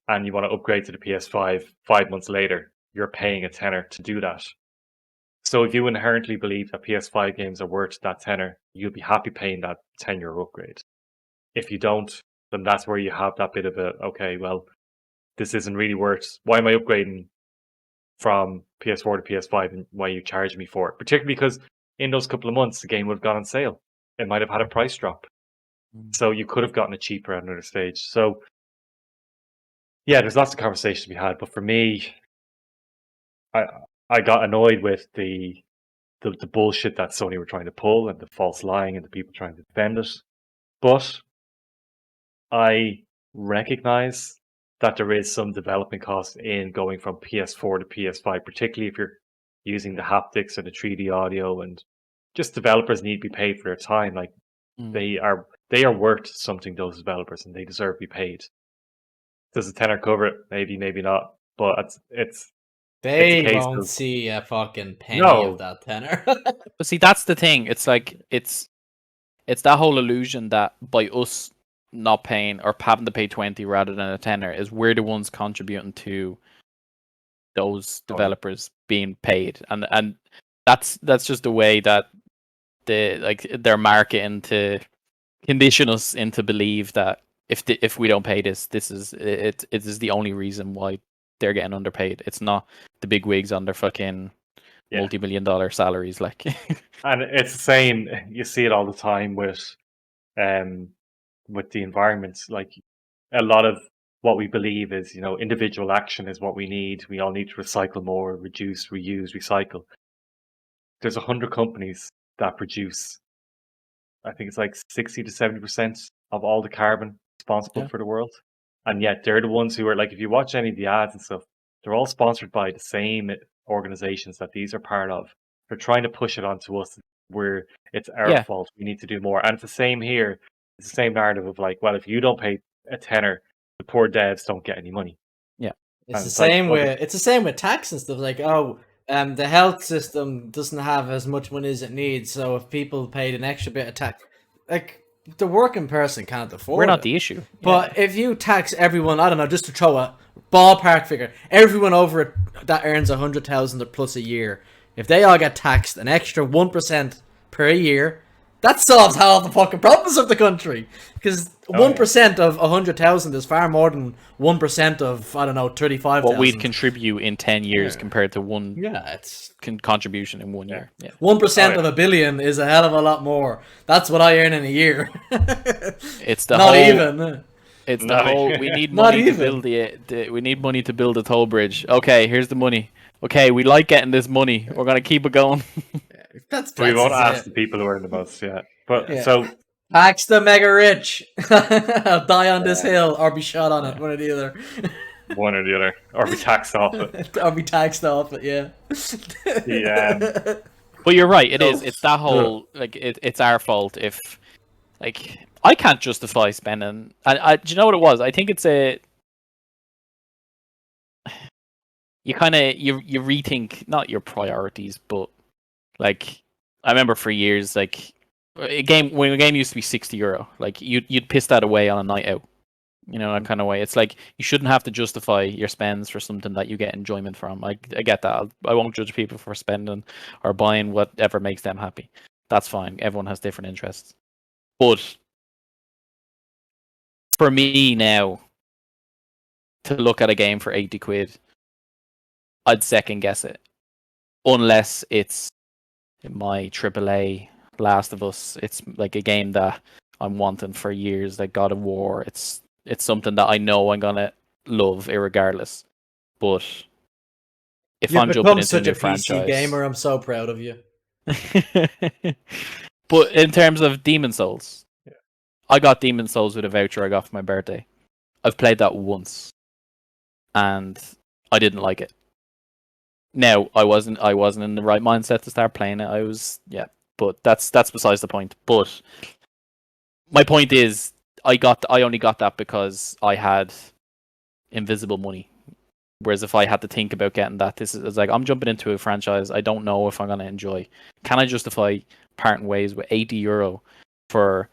and you want to upgrade to the PS5 5 months later, you're paying a tenner to do that. So if you inherently believe that PS5 games are worth that tenner, you'll be happy paying that €10 upgrade. If you don't, then that's where you have that bit of a, okay, well, this isn't really worth, why am I upgrading from PS4 to PS5 and why you charge me for it. Particularly because in those couple of months, the game would have gone on sale. It might have had a price drop. So you could have gotten it cheaper at another stage. So, yeah, there's lots of conversations to be had. But for me, I got annoyed with the bullshit that Sony were trying to pull and the false lying and the people trying to defend it. But I recognize that there is some development cost in going from PS4 to PS5, particularly if you're using the haptics or the 3D audio, and just developers need to be paid for their time. Like they are worth something, those developers, and they deserve to be paid. Does a tenner cover it? Maybe, maybe not. But they won't see a fucking penny of that tenner. But see, that's the thing. It's like it's that whole illusion that by us not paying or having to pay 20 rather than a tenner is we're the ones contributing to those developers being paid, and that's just the way that they're marketing to condition us into believe that if we don't pay this is it is the only reason why they're getting underpaid. It's not the big wigs on their fucking multi-million-dollar salaries, like. And it's the same. You see it all the time with the environment. Like a lot of what we believe is, individual action is what we need. We all need to recycle more, reduce, reuse, recycle. There's 100 companies that produce, I think it's like 60 to 70% of all the carbon responsible for the world. And yet they're the ones who are like, if you watch any of the ads and stuff, they're all sponsored by the same organizations that these are part of. They're trying to push it onto us where it's our fault. We need to do more. And it's the same here. It's the same narrative of like, well, if you don't pay a tenner, the poor devs don't get any money. Yeah. It's the same with tax and stuff. Like, the health system doesn't have as much money as it needs, so if people paid an extra bit of tax, like the working person can't afford it. We're not the issue. But if you tax everyone, I don't know, just to throw a ballpark figure, everyone over it that earns 100,000 plus a year, if they all get taxed an extra 1% per year, that solves half the fucking problems of the country. Because 1% of 100,000 is far more than 1% of, I don't know, 35,000. What we'd contribute in 10 years compared to one contribution in 1 year. 1% of a billion is a hell of a lot more. That's what I earn in a year. It's the not whole, even. It's the whole. We need money to build we need money to build a toll bridge. Okay, here's the money. Okay, we like getting this money. We're gonna keep it going. We won't ask the people who earn the most, But so tax the mega rich. I'll die on this hill or be shot on it. One or the other. One or the other, or be taxed off it. Or be taxed off it. Yeah. But you're right. It is. It's that whole like it's our fault if like I can't justify spending. Do you know what it was? I think it's you kind of you rethink not your priorities, but like I remember for years like when a game used to be €60, like you'd piss that away on a night out, that kind of way. It's like you shouldn't have to justify your spends for something that you get enjoyment from. I get that. I won't judge people for spending or buying whatever makes them happy. That's fine. Everyone has different interests, but for me now to look at a game for 80 quid, I'd second guess it unless it's my AAA Last of Us. It's like a game that I'm wanting for years, like God of War. It's something that I know I'm gonna love irregardless. But if I'm jumping into a new franchise, PC gamer, I'm so proud of you. But in terms of Demon Souls, I got Demon Souls with a voucher I got for my birthday. I've played that once, and I didn't like it. Now I wasn't in the right mindset to start playing it. But that's besides the point. But my point is, I only got that because I had invisible money. Whereas if I had to think about getting that, it's like I'm jumping into a franchise I don't know if I'm gonna enjoy. Can I justify parting ways with €80 for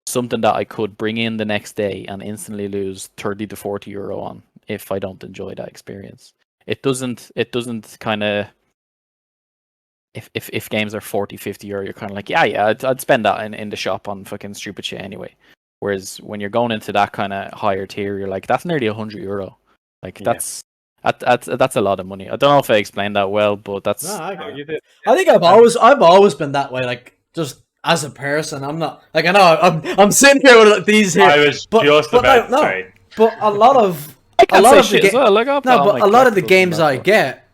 something that I could bring in the next day and instantly lose €30 to €40 on if I don't enjoy that experience? It doesn't kind of. If games are 40, 50 euro, you're kind of like, I'd spend that in the shop on fucking stupid shit anyway. Whereas when you're going into that kind of higher tier, you're like, that's nearly €100. Like that's That's a lot of money. I don't know if I explained that well, but that's. No, I You did. I think I've always been that way. Like just as a person, I'm not like I know I'm sitting here with these here. I was just about to say. But a lot of I lot of the as well. Like, no, but a lot of the games I get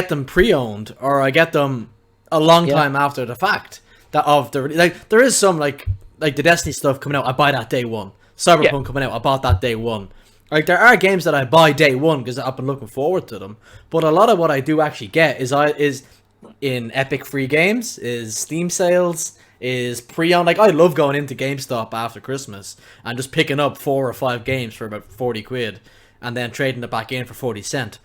them pre-owned or I get them a long time after the fact. There is some like the Destiny stuff coming out. I buy that day one. Cyberpunk coming out. I bought that day one. Like there are games that I buy day one because I've been looking forward to them. But a lot of what I do actually get is in Epic free games, is Steam sales, is pre-owned. Like I love going into GameStop after Christmas and just picking up 4 or 5 games for about 40 quid and then trading it back in for 40 cents.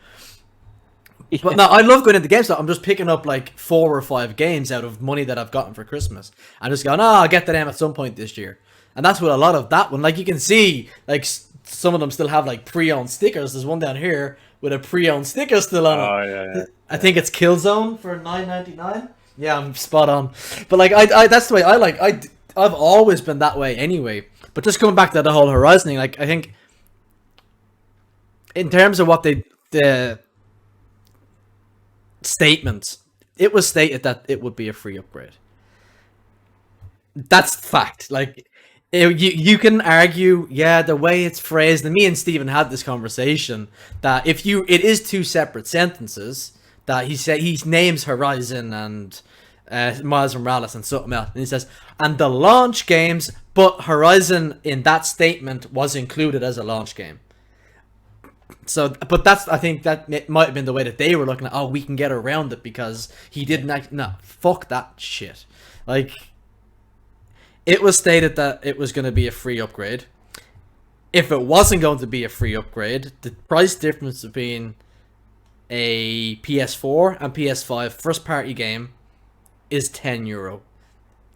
But no, I love going into GameStop. I'm just picking up like 4 or 5 games out of money that I've gotten for Christmas. I'm just going, I'll get to them at some point this year. And that's what a lot of that one. Like you can see, like some of them still have like pre-owned stickers. There's one down here with a pre-owned sticker still on it. Oh yeah. I think it's Killzone for $9.99. Yeah, I'm spot on. But like I that's the way I like. I've always been that way anyway. But just coming back to the whole Horizon thing, like I think in terms of what the statements, it was stated that it would be a free upgrade. That's fact. Like you can argue, the way it's phrased, and me and Steven had this conversation that it is 2 separate sentences. That he said he names Horizon and Miles Morales and something else, and he says, and the launch games, but Horizon in that statement was included as a launch game. So, but I think that might have been the way that they were looking at. Oh, we can get around it because he didn't. No, fuck that shit. Like, it was stated that it was going to be a free upgrade. If it wasn't going to be a free upgrade, the price difference between a PS4 and PS5 first party game is €10.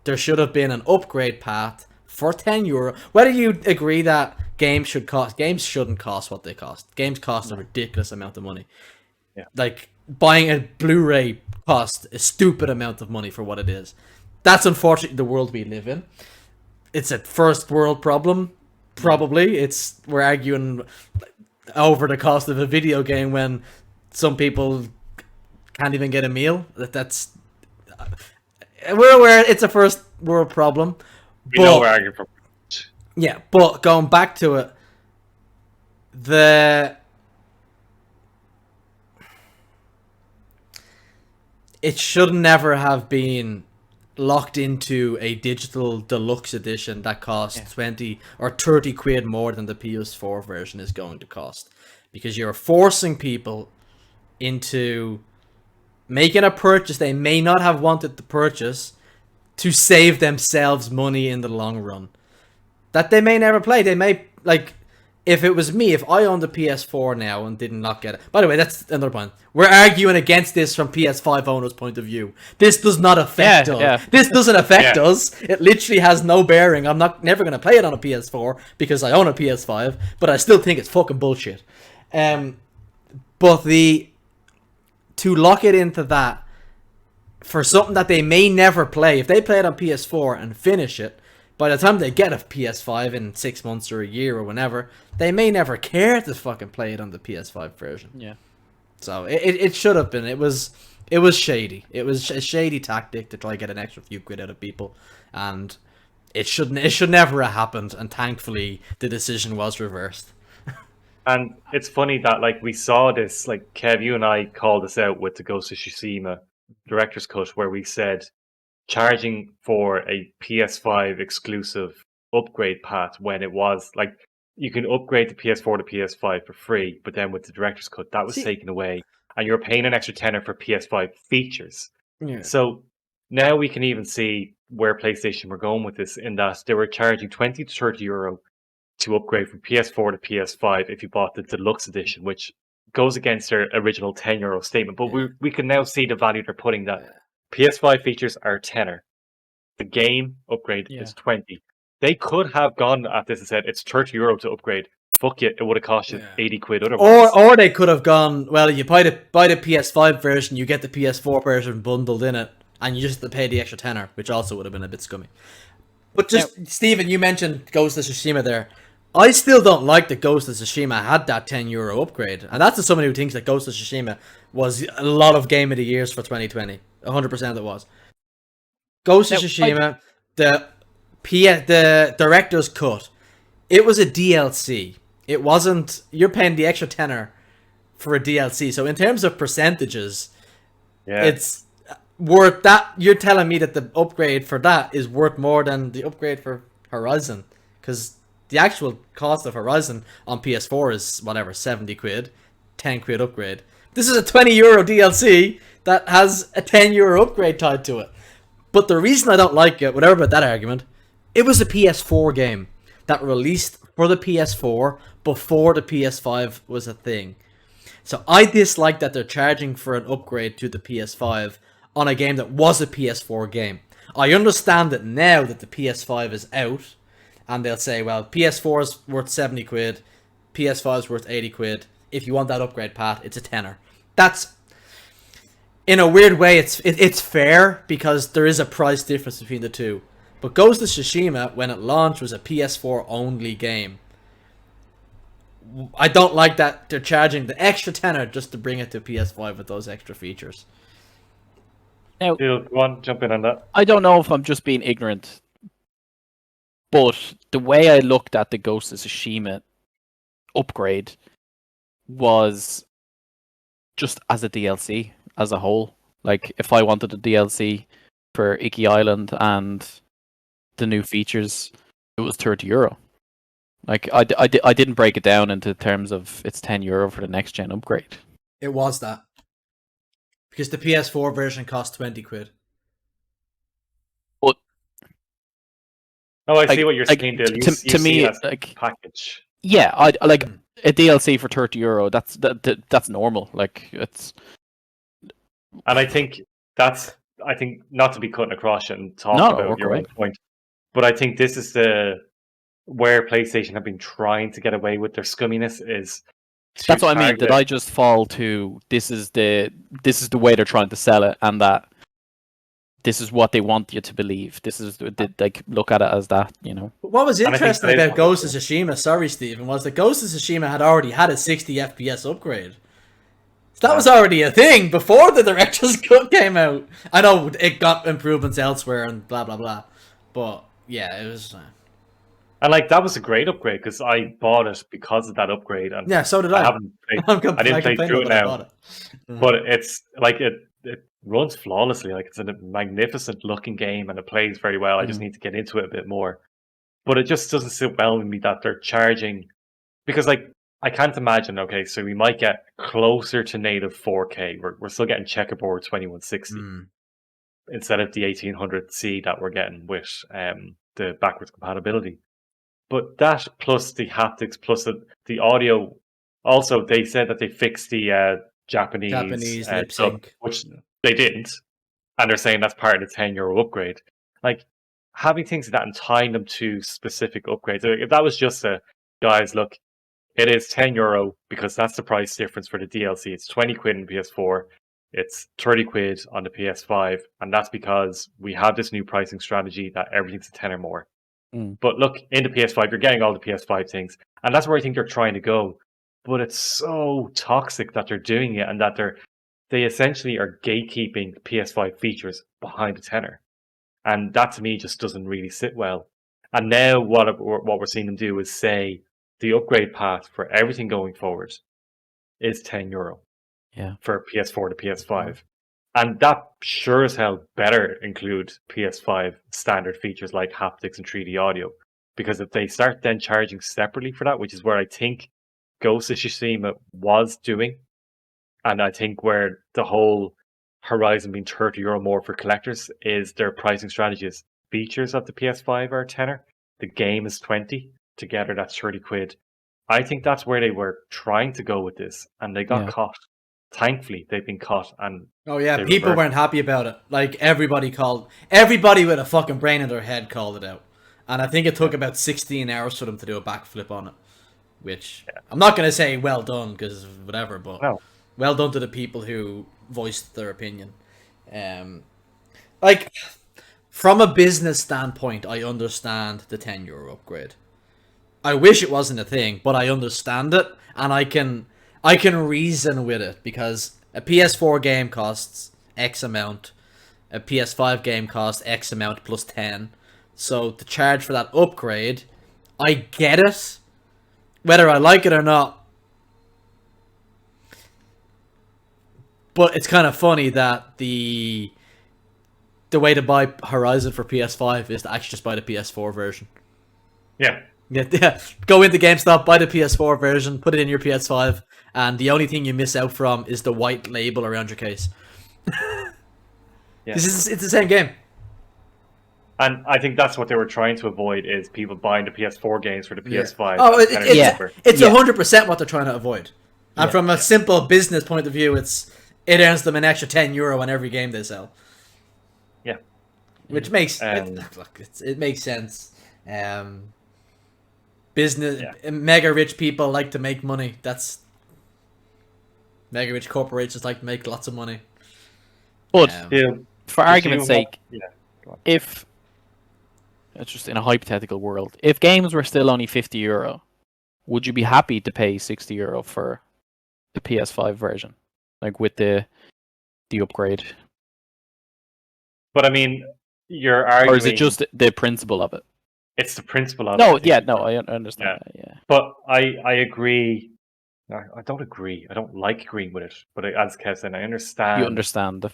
There should have been an upgrade path for €10. Whether you agree that games shouldn't cost what they cost. Games cost a ridiculous amount of money. Yeah. Like buying a Blu-ray costs a stupid amount of money for what it is. That's unfortunately the world we live in. It's a first world problem. Probably we're arguing over the cost of a video game when some people can't even get a meal. We're aware it's a first world problem. We know we're arguing for. Yeah, but going back to it, it should never have been locked into a digital deluxe edition that costs 20 or 30 quid more than the PS4 version is going to cost, because you're forcing people into making a purchase they may not have wanted to purchase to save themselves money in the long run that they may never play. They may, like, if it was me, if I owned a PS4 now and did not get it. By the way, that's another point. We're arguing against this from PS5 owners' point of view. This does not affect us. Yeah. This doesn't affect us. It literally has no bearing. I'm never going to play it on a PS4 because I own a PS5, but I still think it's fucking bullshit. But to lock it into that for something that they may never play, if they play it on PS4 and finish it, by the time they get a PS5 in 6 months or a year or whenever, they may never care to fucking play it on the PS5 version. Yeah. So it should have been. It was shady. It was a shady tactic to try to get an extra few quid out of people, and it should never have happened. And thankfully, the decision was reversed. And it's funny that, like, we saw this, like, Kev, you and I called this out with the Ghost of Tsushima director's cut, where we said charging for a PS5 exclusive upgrade path when it was, like, you can upgrade the PS4 to PS5 for free, but then with the director's cut, that was taken away, and you're paying an extra tenner for PS5 features. Yeah. So now we can even see where PlayStation were going with this, in that they were charging 20 to 30 euro to upgrade from PS4 to PS5 if you bought the deluxe edition, which goes against their original €10 statement. But we can now see the value they're putting that. PS5 features are tenner. The game upgrade is 20. They could have gone at this and said it's €30 to upgrade. Fuck it, it would have cost you 80 quid otherwise. Or they could have gone, well, you buy the PS5 version, you get the PS4 version bundled in it, and you just have to pay the extra tenner, which also would have been a bit scummy. But just, Stephen, you mentioned Ghost of Tsushima there. I still don't like that Ghost of Tsushima had that €10 upgrade, and that's to somebody who thinks that Ghost of Tsushima was a lot of Game of the Years for 2020. 100% it was. Ghost of Tsushima, the director's cut, it was a DLC. It wasn't. You're paying the extra tenner for a DLC. So in terms of percentages, it's worth that. You're telling me that the upgrade for that is worth more than the upgrade for Horizon, because the actual cost of Horizon on PS4 is whatever, 70 quid, 10 quid upgrade. This is a €20 DLC that has a €10 upgrade tied to it. But the reason I don't like it, whatever about that argument, it was a PS4 game that released for the PS4 before the PS5 was a thing. So I dislike that they're charging for an upgrade to the PS5 on a game that was a PS4 game. I understand that now that the PS5 is out, and they'll say, well, PS4 is worth 70 quid, PS5 is worth 80 quid. If you want that upgrade path, it's a tenner. That's, in a weird way, it's fair because there is a price difference between the two. But Ghost of Tsushima, when it launched, was a PS4 only game. I don't like that they're charging the extra tenner just to bring it to PS5 with those extra features. Now, Dill, go on, jump in on that. I don't know if I'm just being ignorant, but the way I looked at the Ghost of Tsushima upgrade was just as a DLC as a whole. Like, if I wanted a DLC for Icky Island and the new features, it was €30. Like, I didn't break it down into terms of it's €10 for the next gen upgrade. It was that. Because the PS4 version cost 20 quid. But I see what you're saying, Dill. To me, as like package. Yeah, I like a DLC for €30. That's normal. Like, it's. And I think not to be cutting across it and talk about your own point, but I think this is where PlayStation have been trying to get away with their scumminess is. That's what I mean. Did I just fall to this is the way they're trying to sell it, and that this is what they want you to believe. This is like, look at it as that, you know. What was interesting about Ghost of Tsushima, sorry Stephen, was that Ghost of Tsushima had already had a 60 FPS upgrade. So that was already a thing before the director's cut came out. I know it got improvements elsewhere and blah blah blah, but yeah, it was. And like that was a great upgrade because I bought it because of that upgrade. And yeah, so did I. I didn't play through it now, but it's like it runs flawlessly. Like, it's a magnificent looking game and it plays very well. I just need to get into it a bit more. But it just doesn't sit well with me that they're charging, because like I can't imagine. Okay, so we might get closer to native 4K. We're still getting checkerboard 2160 instead of the 1800C that we're getting with the backwards compatibility. But that plus the haptics plus the audio. Also, they said that they fixed the Japanese lip sync, which they didn't, and they're saying that's part of the €10 upgrade. Like, having things like that and tying them to specific upgrades. If that was just guys, look, it is €10 because that's the price difference for the DLC. It's 20 quid in PS4. It's 30 quid on the PS5, and that's because we have this new pricing strategy that everything's a tenner more. But look, in the PS5, you're getting all the PS5 things, and that's where I think they're trying to go. But it's so toxic that they're doing it, and that they essentially are gatekeeping PS5 features behind a tenner, and that to me just doesn't really sit well. And now what we're seeing them do is say the upgrade path for everything going forward is €10. Yeah, for PS4 to PS5. And that sure as hell better include PS5 standard features like haptics and 3D audio. Because if they start then charging separately for that, which is where I think Ghost of Tsushima was doing, and I think where the whole Horizon being €30 more for collectors is their pricing strategy is features of the PS5 are a tenner, the game is 20, together that's 30 quid. I think that's where they were trying to go with this, and they got caught. Thankfully, they've been caught, and people weren't happy about it. Like, everybody with a fucking brain in their head called it out, and I think it took about 16 hours for them to do a backflip on it. Which I'm not gonna say well done because whatever, but well done to the people who voiced their opinion. Like, from a business standpoint, I understand the €10 upgrade. I wish it wasn't a thing, but I understand it, and I can reason with it, because a PS4 game costs X amount, a PS5 game costs X amount plus 10. So to charge for that upgrade, I get it. Whether I like it or not. But it's kind of funny that the way to buy Horizon for PS5 is to actually just buy the PS4 version. Yeah. Yeah. Go into GameStop, buy the PS4 version, put it in your PS5, and the only thing you miss out from is the white label around your case. It's the same game. And I think that's what they were trying to avoid, is people buying the PS4 games for the PS5. Oh, it's 100% what they're trying to avoid. And from a simple business point of view, it earns them an extra €10 on every game they sell. Yeah. Which makes it makes sense. Mega rich people like to make money. Mega rich corporations like to make lots of money. But for argument's sake, if it's just in a hypothetical world, if games were still only €50, would you be happy to pay €60 for the PS5 version, like with the upgrade? But I mean, you're arguing, or is it just the principle of it? It's the principle of it. I understand. But I agree. I don't agree. I don't like agreeing with it. But as Kev said, I understand. You understand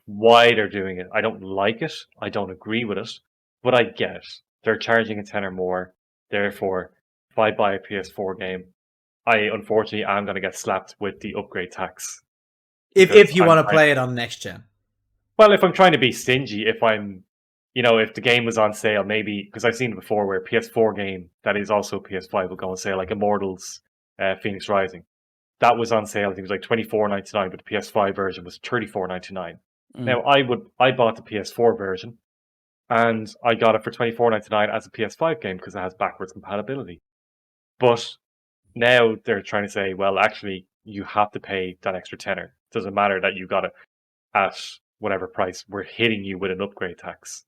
why they're doing it. I don't like it. I don't agree with it. But I get it. They're charging a tenner more. Therefore, if I buy a PS4 game, I unfortunately am going to get slapped with the upgrade tax. If you want to play it on next gen. Well, if I'm trying to be stingy, if the game was on sale, maybe, because I've seen it before where a PS4 game that is also PS5 will go on sale, like Immortals, Phoenix Rising. That was on sale. I think it was like $24.99, but the PS5 version was $34.99. Now, I bought the PS4 version, and I got it for $24.99 as a PS5 game because it has backwards compatibility. But now they're trying to say, well, actually, you have to pay that extra tenner. It doesn't matter that you got it at whatever price. We're hitting you with an upgrade tax.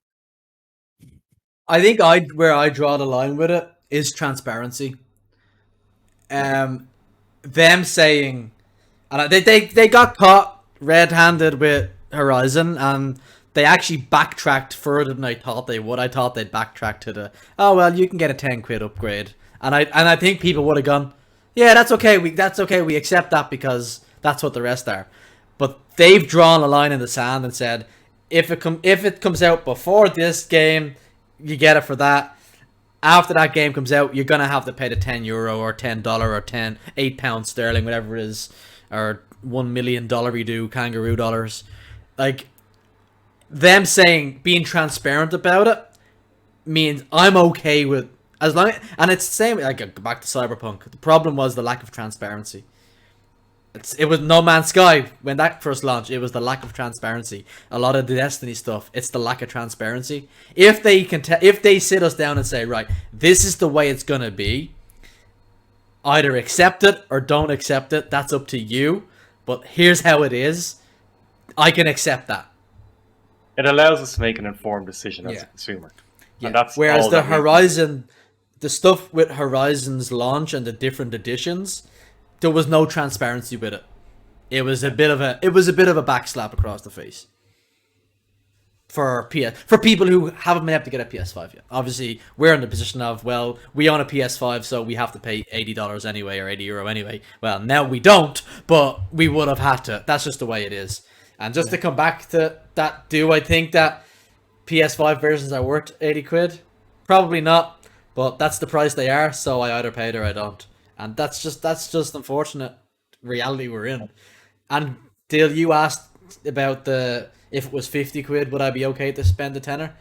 I think where I draw the line with it is transparency. Them saying, and they got caught red-handed with Horizon, and they actually backtracked further than I thought they would. I thought they'd backtrack to you can get a £10 upgrade, and I think people would have gone, yeah, that's okay. We accept that because that's what the rest are. But they've drawn a line in the sand and said, if it comes out before this game, you get it for that. After that game comes out, you're gonna have to pay the €10 or $10 or £8 sterling, whatever it is, or $1 million kangaroo dollars. Like, them saying, being transparent about it means I'm okay with, as long and it's the same. Like, back to Cyberpunk, the problem was the lack of transparency. It was No Man's Sky when that first launched. It was the lack of transparency. A lot of the Destiny stuff, it's the lack of transparency. If they sit us down and say, right, this is the way it's gonna be, either accept it or don't accept it. That's up to you. But here's how it is. I can accept that. It allows us to make an informed decision as a consumer. Yeah. And that's whereas the stuff with Horizon's launch and the different editions, there was no transparency with it. It was a bit of a backslap across the face for people who haven't been able to get a PS5 yet. Obviously, we're in the position of, well, we own a PS5, so we have to pay $80 anyway, or €80 anyway. Well, now we don't, but we would have had to. That's just the way it is. And just to come back to that, do I think that PS5 versions are worth £80? Probably not, but that's the price they are, so I either pay it or I don't. And that's just unfortunate reality we're in. And Dill, you asked about if it was £50, would I be okay to spend a tenner?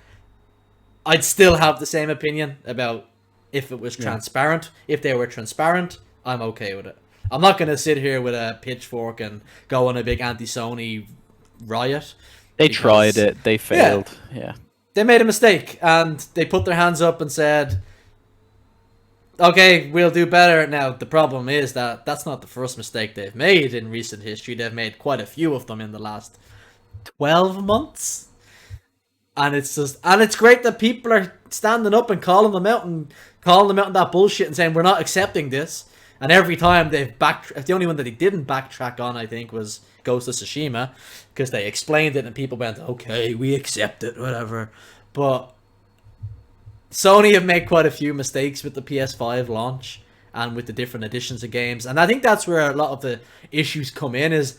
I'd still have the same opinion about if it was transparent. If they were transparent, I'm okay with it. I'm not going to sit here with a pitchfork and go on a big anti-Sony riot. They tried it. They failed. Yeah. They made a mistake, and they put their hands up and said, okay, we'll do better. Now, the problem is that that's not the first mistake they've made in recent history. They've made quite a few of them in the last 12 months. And it's great that people are standing up and calling them out and calling them out on that bullshit and saying we're not accepting this. And every time they've the only one that they didn't backtrack on, I think, was Ghost of Tsushima, because they explained it and people went, okay, we accept it, whatever. But Sony have made quite a few mistakes with the PS5 launch and with the different editions of games. And I think that's where a lot of the issues come in, is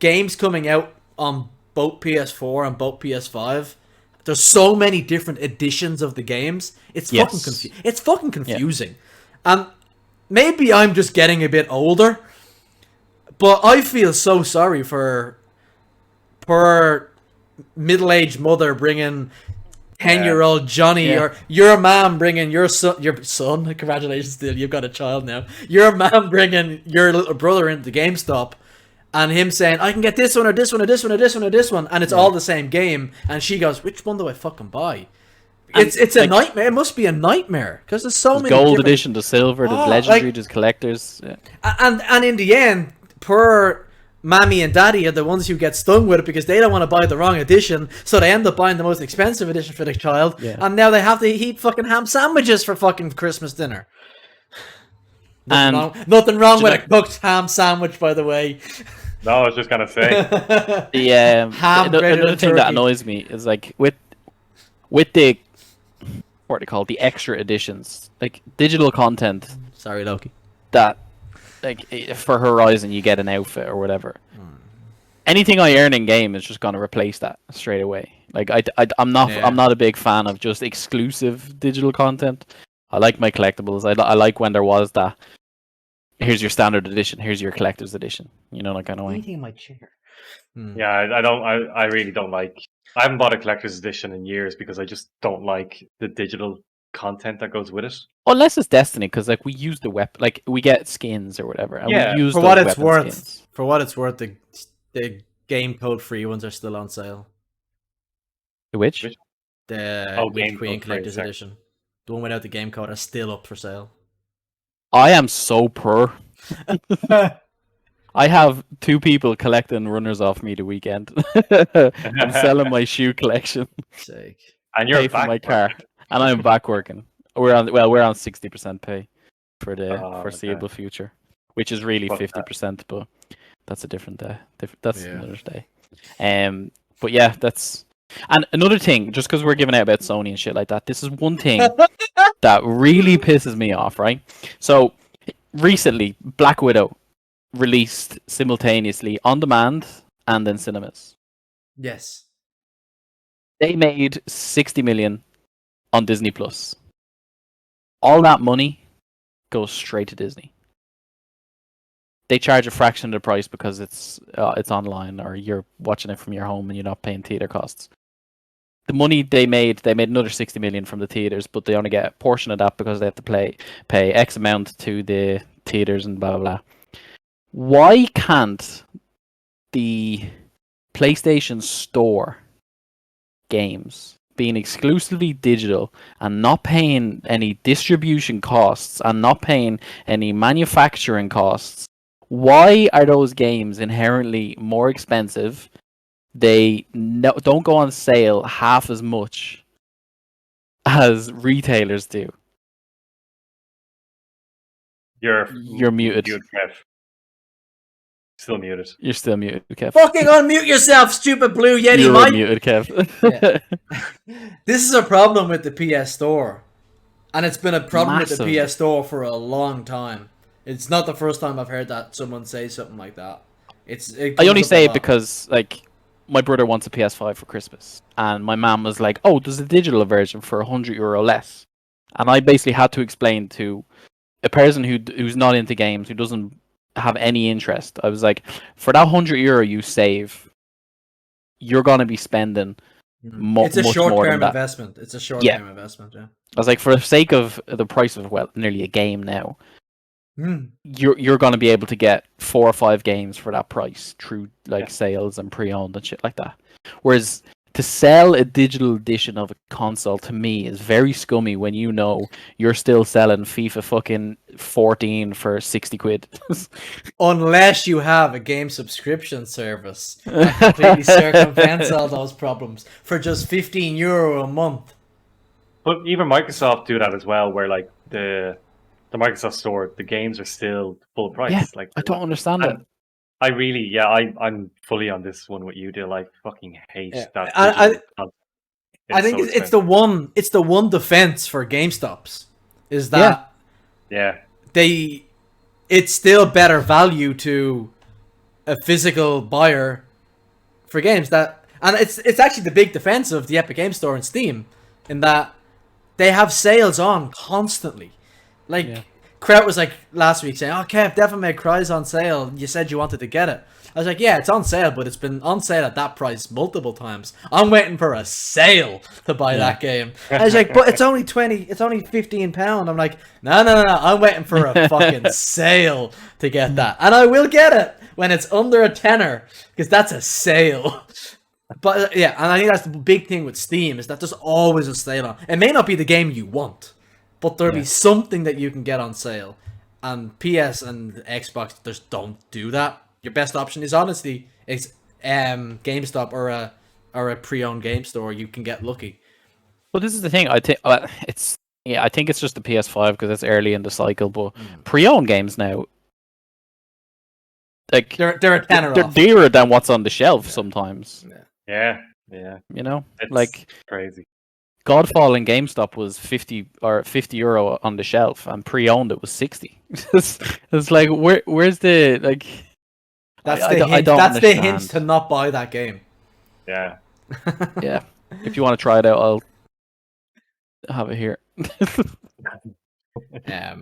games coming out on both PS4 and both PS5. There's so many different editions of the games. It's fucking confusing. And maybe I'm just getting a bit older, but I feel so sorry for poor middle-aged mother bringing 10-year-old Johnny, or your mom bringing your son. Congratulations, Dill, you've got a child now. Your mom bringing your little brother into GameStop, and him saying, I can get this one, or this one, or this one, or this one, or this one, and it's all the same game, and she goes, which one do I fucking buy? It's a nightmare. It must be a nightmare, because there's so many gold edition, the silver, the legendary, there's collectors. Yeah. And in the end, poor Mammy and Daddy are the ones who get stung with it, because they don't want to buy the wrong edition, so they end up buying the most expensive edition for the child, and now they have to eat fucking ham sandwiches for fucking Christmas dinner. Nothing wrong with a cooked ham sandwich, by the way. No, I was just gonna say. Another thing that annoys me is like with the what are they called, the extra editions, like digital content. Sorry, Loki. That like for Horizon you get an outfit or whatever. Anything I earn in game is just gonna replace that straight away. Like I'm not a big fan of just exclusive digital content. I like my collectibles. I like when there was that. Here's your standard edition. Here's your collector's edition. You know, that kind of way. Anything in my chair. Yeah, I really don't like. I haven't bought a collector's edition in years because I just don't like the digital content that goes with it. Unless it's Destiny, because like we use the weapon, like we get skins or whatever. And yeah, we use for what it's worth. Skins. For what it's worth, the game code free ones are still on sale. Which? The Witch Queen Collector's Edition. The one without the game code are still up for sale. I am so poor. I have 2 people collecting runners off me the weekend. I'm selling my shoe collection. Sake. And you're pay for my car, and I'm back working. We're on 60% pay for the foreseeable future, which is really 50%, but that's a different day. That's another day. But yeah, that's. And another thing, just because we're giving out about Sony and shit like that, this is one thing that really pisses me off, right? So, recently, Black Widow released simultaneously on demand and in cinemas. Yes. They made 60 million on Disney Plus. All that money goes straight to Disney. They charge a fraction of the price because it's online, or you're watching it from your home and you're not paying theater costs. The money they made another 60 million from the theaters, but they only get a portion of that because they have to pay X amount to the theaters and blah blah blah. Why can't the PlayStation Store games being exclusively digital and not paying any distribution costs and not paying any manufacturing costs? Why are those games inherently more expensive? They don't go on sale half as much as retailers do. You're muted. Kev. Still muted. You're still muted, Kev. Fucking unmute yourself, stupid blue Yeti, You're Mike. muted, Kev. This is a problem with the PS Store. And it's been a problem Massive. with the PS Store for a long time. It's not the first time I've heard that someone say something like that. I only say it because, like, my brother wants a PS5 for Christmas, and my mum was like, "Oh, there's a digital version for €100 less," and I basically had to explain to a person who's not into games, who doesn't have any interest. I was like, "For that €100 you save, you're gonna be spending it's a short-term investment. It's a short-term investment. Yeah. I was like, for the sake of the price of nearly a game now." You're going to be able to get 4 or 5 games for that price through sales and pre-owned and shit like that. Whereas to sell a digital edition of a console, to me, is very scummy when you know you're still selling FIFA fucking 14 for 60 quid. Unless you have a game subscription service that completely circumvents all those problems for just €15 a month. But even Microsoft do that as well, where like the Microsoft Store, the games are still full price. Yeah, like I don't understand it. I really, I'm fully on this one with you, Dill. I fucking hate that I think so it's the one defense for GameStops is that it's still better value to a physical buyer for games and it's actually the big defense of the Epic Game Store and Steam in that they have sales on constantly. Like Kraut was like last week saying, "Oh, Kev, Devil May Cry's on sale. You said you wanted to get it." I was like, "Yeah, it's on sale, but it's been on sale at that price multiple times. I'm waiting for a sale to buy that game." I was like, "But it's only £15." I'm like, No. I'm waiting for a fucking sale to get that, and I will get it when it's under a tenner because that's a sale." But yeah, and I think that's the big thing with Steam is that there's always a sale on. It may not be the game you want, but there'll be something that you can get on sale. And PS and Xbox just don't do that. Your best option is honestly GameStop or a pre-owned game store. You can get lucky. Well, this is the thing. I think I think it's just the PS5 because it's early in the cycle. But pre-owned games now, like they're a tenner they're off. dearer than what's on the shelf sometimes. Yeah. You know, it's like crazy. Godfall in GameStop was €50 on the shelf, and pre-owned it was 60. It's like where's the like? That's the hint to not buy that game. Yeah. Yeah. If you want to try it out, I'll have it here. I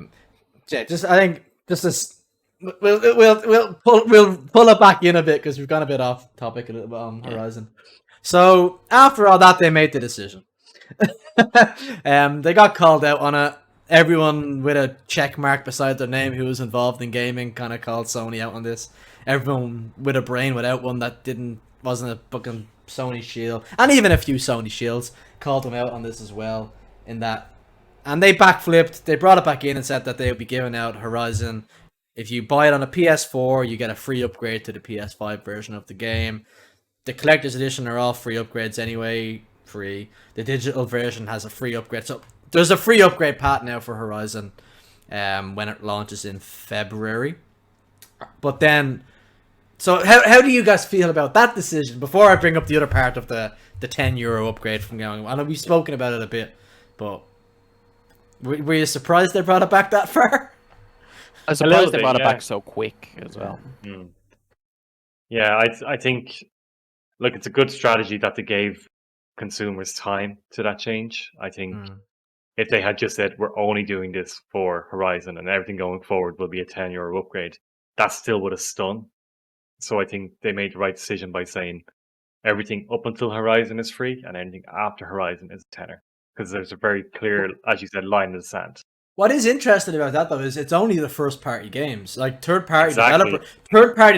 think just this. We'll pull it back in a bit because we've gone a bit off topic a little bit on Horizon. So after all that, they made the decision. They got called out on it. Everyone with a check mark beside their name who was involved in gaming kind of called Sony out on this. Everyone with a brain without one that wasn't a fucking Sony shield, and even a few Sony shields called them out on this as well. In that, and they backflipped. They brought it back in and said that they would be giving out Horizon. If you buy it on a PS4, you get a free upgrade to the PS5 version of the game. The collector's edition are all free upgrades anyway. Free. The digital version has a free upgrade. So there's a free upgrade path now for Horizon when it launches in February. But then, so how do you guys feel about that decision? Before I bring up the other part of the €10 upgrade from going, I know we've spoken about it a bit, but were you surprised they brought it back that far? I was surprised they brought it back so quick as well. Yeah, I think, look, it's a good strategy that they gave consumers time to that change. I think if they had just said, we're only doing this for Horizon and everything going forward will be a €10 upgrade, that still would have stung. So I think they made the right decision by saying everything up until Horizon is free and anything after Horizon is a tenner. Because there's a very clear, as you said, line in the sand. What is interesting about that though is it's only the first party games. Like third party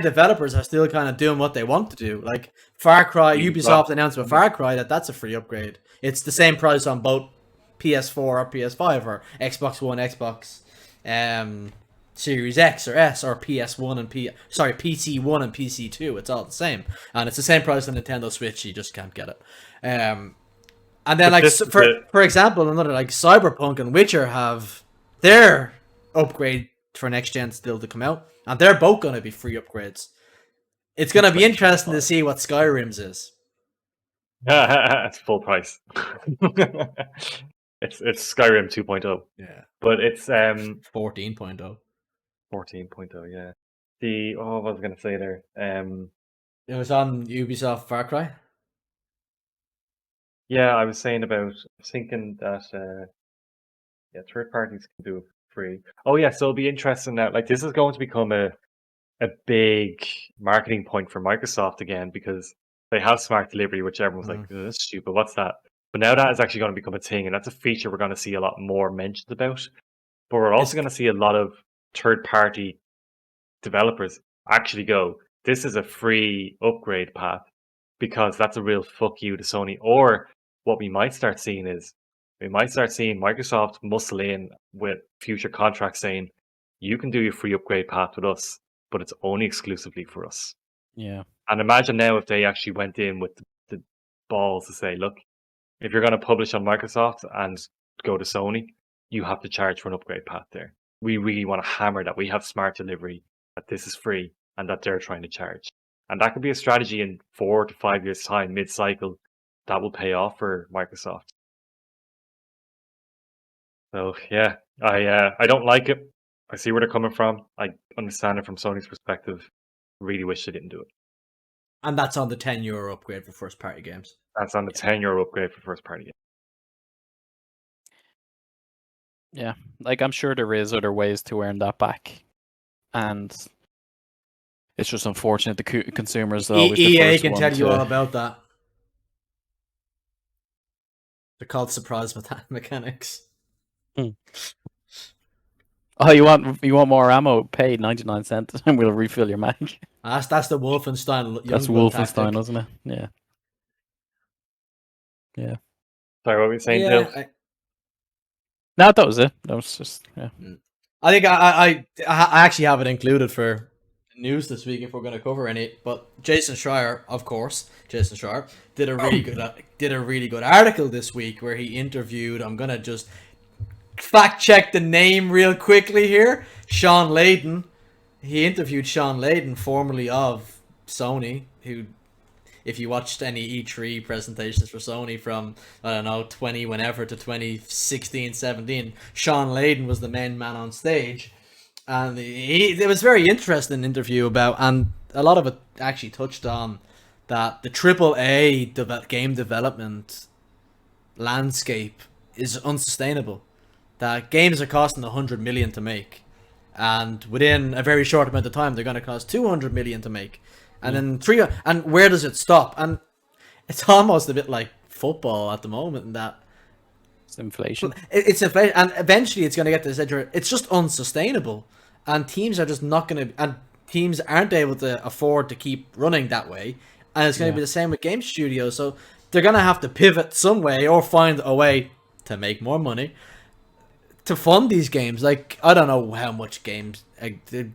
developers are still kind of doing what they want to do. Like Far Cry, Ubisoft announced with Far Cry that's a free upgrade. It's the same price on both PS4 or PS5 or Xbox One, Xbox Series X or S or PS1 and PC1 and PC2. It's all the same, and it's the same price on Nintendo Switch. You just can't get it. And then, like for example, another like Cyberpunk and Witcher have their upgrade for next gen still to come out, and they're both going to be free upgrades. It's going to be interesting to see what Skyrim's is. It's full price. It's Skyrim 2.0. Yeah, but it's 14.0. 14.0, yeah. What was I going to say there? It was on Ubisoft Far Cry. Yeah, I was thinking that third parties can do it free. Oh yeah, so it'll be interesting now. Like this is going to become a big marketing point for Microsoft again because they have smart delivery, which everyone's like, oh, that's stupid. What's that? But now that is actually going to become a thing, and that's a feature we're going to see a lot more mentioned about. But we're also going to see a lot of third-party developers actually go, this is a free upgrade path because that's a real fuck you to Sony. Or what we might start seeing is Microsoft muscle in with future contracts saying, you can do your free upgrade path with us, but it's only exclusively for us. Yeah. And imagine now if they actually went in with the balls to say, look, if you're going to publish on Microsoft and go to Sony, you have to charge for an upgrade path there. We really want to hammer that we have smart delivery, that this is free, and that they're trying to charge. And that could be a strategy in 4 to 5 years' time, mid-cycle, that will pay off for Microsoft. So yeah, I don't like it. I see where they're coming from. I understand it from Sony's perspective. Really wish they didn't do it. And that's on the €10 upgrade for first-party games. That's on the €10 upgrade for first-party games. Yeah, like I'm sure there is other ways to earn that back, and it's just unfortunate the consumers are always the EA first can one tell to... you all about that. They're called surprise mechanics. Oh, you want more ammo? Pay 99 cents and we'll refill your mag. That's the Wolfenstein. That's Wolfenstein, wasn't it? Yeah. Yeah. Sorry, what were you saying, Dill? No, that was it. That was just, yeah. I think I actually have it included for news this week if we're going to cover any. But Jason Schreier, of course, did a really good article this week where he interviewed. I'm gonna just fact check the name real quickly here. Sean Layden. He interviewed Sean Layden, formerly of Sony, who, if you watched any E3 presentations for Sony from, I don't know, 20 whenever to 2016, 17, Sean Layden was the main man on stage. And it was a very interesting interview about, and a lot of it actually touched on that the AAA game development landscape is unsustainable. That games are costing 100 million to make, and within a very short amount of time, they're going to cost 200 million to make. And then and where does it stop? And it's almost a bit like football at the moment in that it's inflation. It's inflation, and eventually it's going to get to this edge where it's just unsustainable, and teams are just not going to, and teams aren't able to afford to keep running that way, and it's going to be the same with game studios. So they're going to have to pivot some way or find a way to make more money to fund these games. Like, I don't know how much games that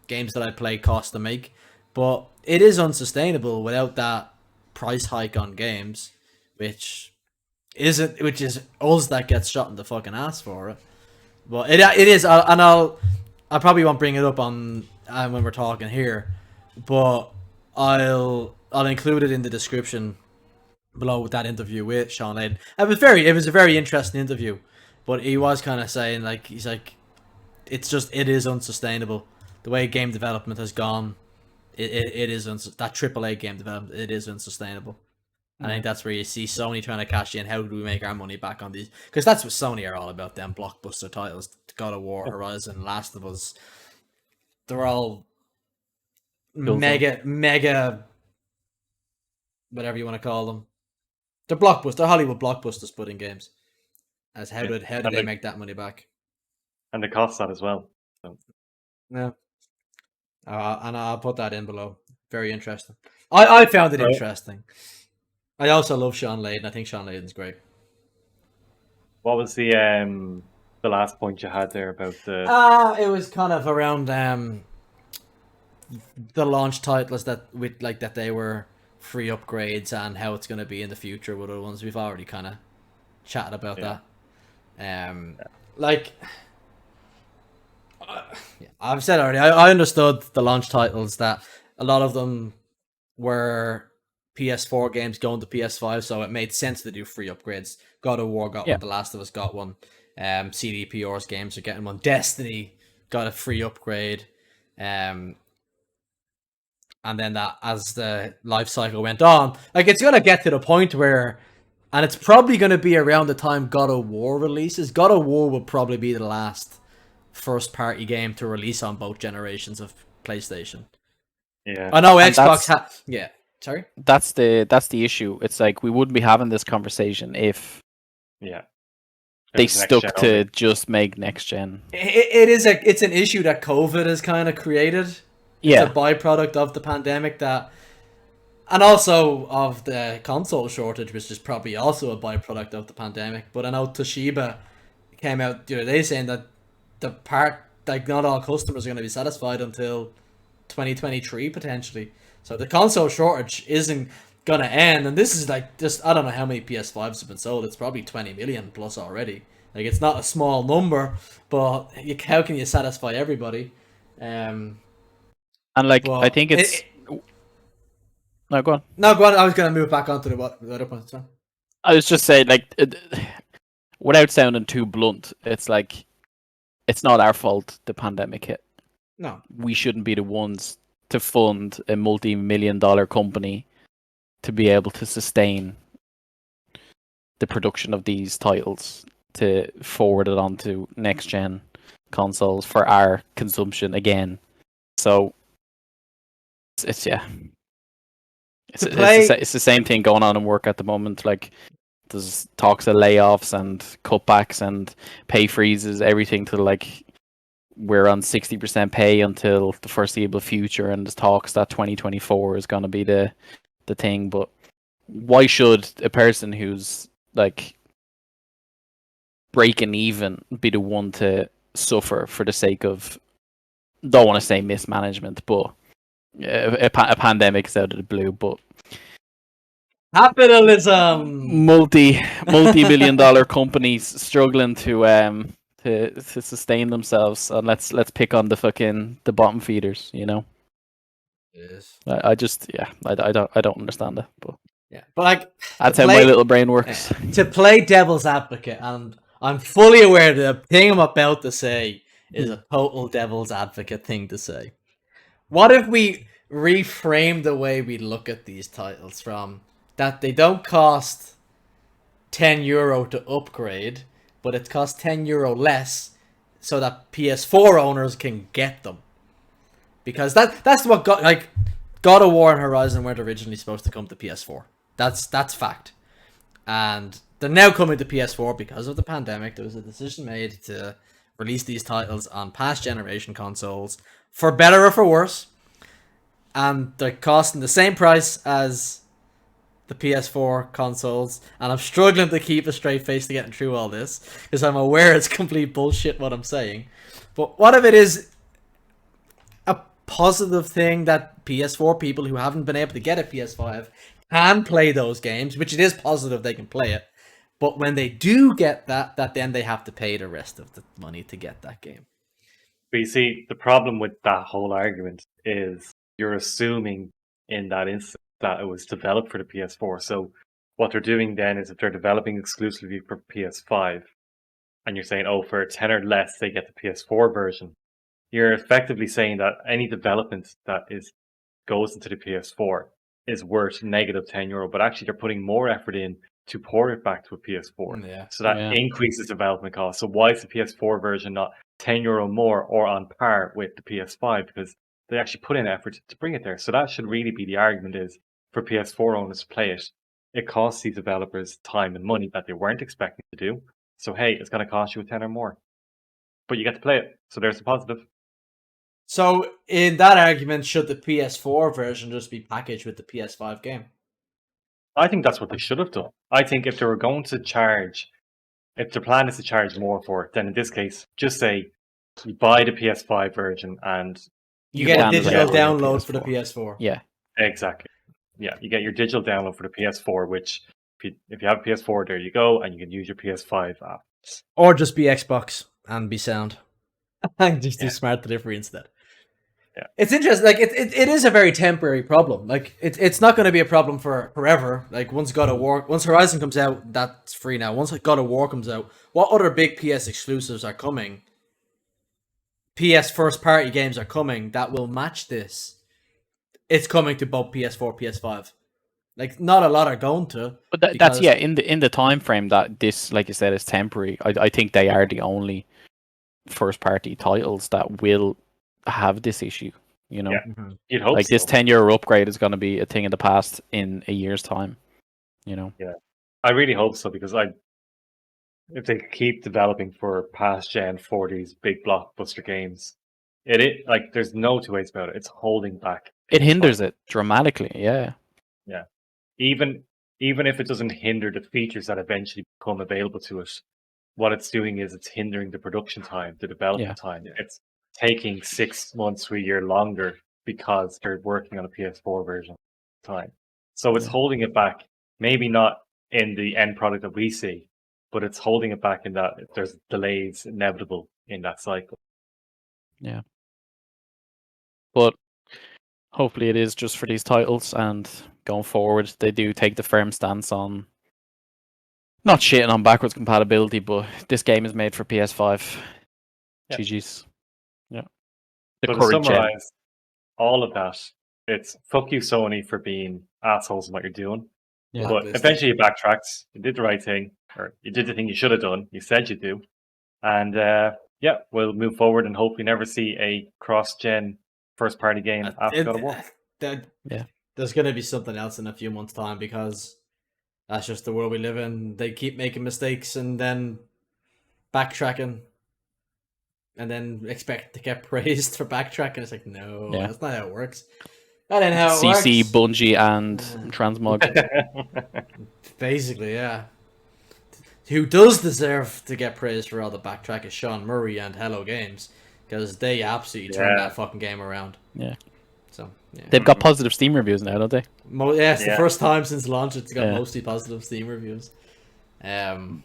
I play cost to make, but it is unsustainable without that price hike on games, which is us that gets shot in the fucking ass for it. But it is, and I probably won't bring it up on when we're talking here, but I'll include it in the description below with that interview with Sean Layden. It was a very interesting interview, but he was kind of saying, like, he's like, it is unsustainable the way game development has gone. It is that AAA game development. It is unsustainable. I think that's where you see Sony trying to cash in. How do we make our money back on these? Because that's what Sony are all about. Them blockbuster titles, God of War, Horizon, Last of Us. They're all mega, whatever you want to call them. They're blockbusters. They're Hollywood blockbusters put in games. As how did they make that money back? And they cost that as well. So. Yeah. And I'll put that in below. Very interesting. I found it interesting. I also love Sean Layden. I think Sean Layden's great. What was the last point you had there about the? It was kind of around the launch titles that they were free upgrades and how it's going to be in the future with other ones. We've already kind of chatted about that. I've said already. I understood the launch titles that a lot of them were PS4 games going to PS5, so it made sense to do free upgrades. God of War got one, The Last of Us got one, CDPR's games are getting one, Destiny got a free upgrade, and then that, as the life cycle went on, like, it's gonna get to the point where, and it's probably gonna be around the time God of War releases. God of War will probably be the last first party game to release on both generations of PlayStation. Yeah, I know Xbox sorry? That's the issue. It's like we wouldn't be having this conversation if they stuck to just make next gen. It's an issue that COVID has kind of created. It's a byproduct of the pandemic and also of the console shortage, which is probably also a byproduct of the pandemic. But I know Toshiba came out the other day saying that not all customers are going to be satisfied until 2023 potentially. So the console shortage isn't gonna end, and this is like just, I don't know how many PS5s have been sold. It's probably 20 million plus already. Like, it's not a small number, but how can you satisfy everybody? And like, I think it's... No, go on. No, go on. I was going to move back onto the other point. Sorry. I was just saying, like, without sounding too blunt, it's like, it's not our fault the pandemic hit. No. We shouldn't be the ones to fund a multi-million-dollar company to be able to sustain the production of these titles to forward it onto next-gen consoles for our consumption again. So, it's yeah. It's the same thing going on in work at the moment. Like, there's talks of layoffs and cutbacks and pay freezes, everything to like we're on 60% pay until the foreseeable future, and there's talks that 2024 is going to be the thing. But why should a person who's like breaking even be the one to suffer for the sake of, don't want to say mismanagement, but a pandemic is out of the blue, but capitalism, multi-million dollar companies struggling to sustain themselves, and let's pick on the bottom feeders, you know. Yes. I don't understand it, but yeah, but like, that's how my little brain works. To play devil's advocate, and I'm fully aware that the thing I'm about to say is a total devil's advocate thing to say. What if we reframe the way we look at these titles from that they don't cost €10 to upgrade, but it costs €10 less so that PS4 owners can get them? Because that's what God of War and Horizon weren't originally supposed to come to PS4. That's fact. And they're now coming to PS4 because of the pandemic. There was a decision made to release these titles on past generation consoles, for better or for worse. And they're costing the same price as the PS4 consoles. And I'm struggling to keep a straight face to getting through all this, because I'm aware it's complete bullshit what I'm saying. But what if it is a positive thing that PS4 people who haven't been able to get a PS5 can play those games, which it is positive they can play it, but when they do get that then they have to pay the rest of the money to get that game. But you see, the problem with that whole argument is you're assuming in that instance that it was developed for the PS4. So what they're doing then is, if they're developing exclusively for PS5, and you're saying, oh, for a tenner less they get the PS4 version, you're effectively saying that any development that goes into the PS4 is worth negative €10, but actually they're putting more effort in to port it back to a PS4. Yeah. So that increases development costs. So why is the PS4 version not €10 more or on par with the PS5? Because they actually put in effort to bring it there. So that should really be the argument, is for PS4 owners to play it. It costs these developers time and money that they weren't expecting to do. So hey, it's going to cost you a tenner more, but you get to play it. So there's the positive. So in that argument, should the PS4 version just be packaged with the PS5 game? I think that's what they should have done. I think if they were going to charge, if their plan is to charge more for it, then in this case, just say you buy the PS5 version and you get a digital download for the PS4. Yeah, exactly. Yeah, you get your digital download for the PS4, which if you have a PS4, there you go, and you can use your PS5 app. Or just be Xbox and be sound. And just do smart delivery instead. Yeah. It's interesting. Like, it is a very temporary problem. Like, it's not going to be a problem for forever. Like, once Horizon comes out, that's free now. Once God of War comes out, what other big PS exclusives are coming? PS first party games are coming that will match this. It's coming to both PS4, PS5. Like, not a lot are going to. But that's in the time frame that this, like you said, is temporary. I think they are the only first party titles that will have this issue, you know. You'd hope like, this €10 upgrade is going to be a thing of the past in a year's time, you know. Yeah, I really hope so, because if they keep developing for past gen for these big blockbuster games, like, there's no two ways about it. It's holding back. It hinders it dramatically. Yeah. Even if it doesn't hinder the features that eventually become available to it, what it's doing is it's hindering the production time, the development time. It's taking 6 months to a year longer because they're working on a PS4 version time. So it's holding it back. Maybe not in the end product that we see, but it's holding it back in that there's delays inevitable in that cycle. Yeah. But hopefully it is just for these titles, and going forward they do take the firm stance on not shitting on backwards compatibility, but this game is made for PS5. Yeah. GG's. Yeah. So to summarize all of that, it's fuck you, Sony, for being assholes in what you're doing. Yeah. But eventually you backtracked, you did the right thing, or you did the thing you should have done, you said you do. And yeah, we'll move forward and hopefully never see a cross-gen first-party game after God of War. Yeah. There's going to be something else in a few months' time, because that's just the world we live in. They keep making mistakes and then backtracking, and then expect to get praised for backtracking. It's like, no, that's not how it works. That ain't how it works. CC, Bungie, and Transmog. Basically, yeah. Who does deserve to get praised for all the backtrack is Sean Murray and Hello Games, because they absolutely turned that fucking game around. Yeah. So yeah. They've got positive Steam reviews now, don't they? It's the first time since launch it's got mostly positive Steam reviews. And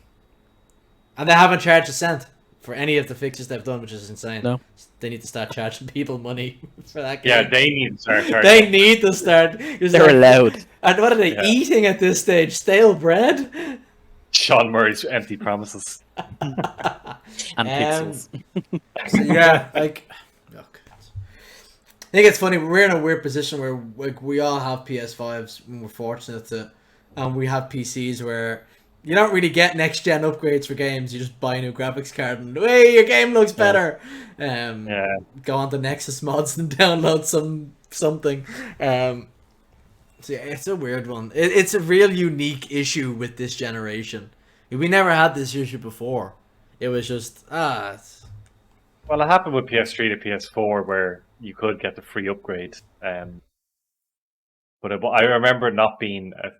they haven't charged a cent for any of the fixes they've done, which is insane. No. They need to start charging people money for that game. Yeah, they need to start charging. They need to start. They're allowed. And what are they eating at this stage? Stale bread? Sean Murray's empty promises. And pixels. So yeah, like... I think it's funny, we're in a weird position where we all have PS5s, and we're fortunate to, and we have PCs where you don't really get next gen upgrades for games. You just buy a new graphics card and hey, your game looks better. Go on to Nexus mods and download something. So yeah, it's a weird one. It's a real unique issue with this generation. We never had this issue before. It was just Well, it happened with PS3 to PS4 where you could get the free upgrade. But I remember it not being a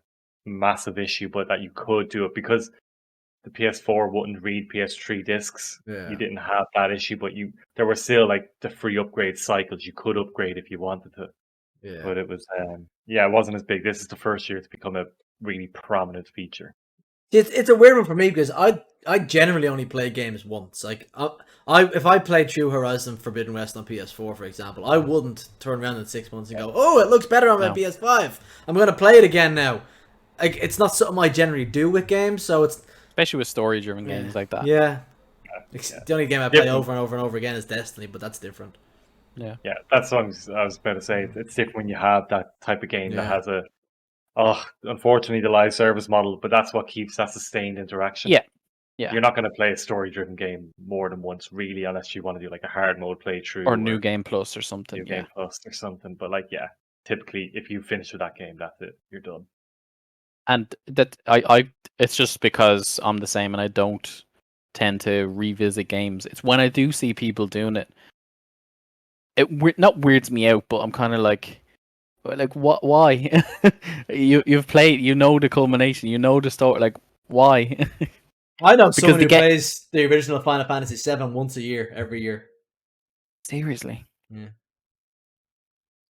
massive issue, but that you could do it because the PS4 wouldn't read PS3 discs. Yeah. You didn't have that issue, but there were still like the free upgrade cycles. You could upgrade if you wanted to. Yeah. But it was it wasn't as big. This is the first year it's become a really prominent feature. It's a weird one for me because I generally only play games once. Like if I played True Horizon Forbidden West on PS4, for example, I wouldn't turn around in 6 months and go, "Oh, it looks better on my PS5. I'm going to play it again now." Like, it's not something I generally do with games, so it's especially with story-driven games like that. Yeah. The only game I play over and over and over again is Destiny, but that's different. Yeah, that's what I was about to say. It's different when you have that type of game that has unfortunately the live service model, but that's what keeps that sustained interaction. Yeah. You're not going to play a story-driven game more than once, really, unless you want to do like a hard mode playthrough or New Game Plus or something. New Game Plus or something. But typically, if you finish with that game, that's it. You're done. And that I it's just because I'm the same, and I don't tend to revisit games. It's when I do see people doing it, it not weirds me out, but I'm kind of like what? Why? You've played, the culmination, the story. Like, why? I know someone who plays the original Final Fantasy VII once a year, every year. Seriously? Yeah.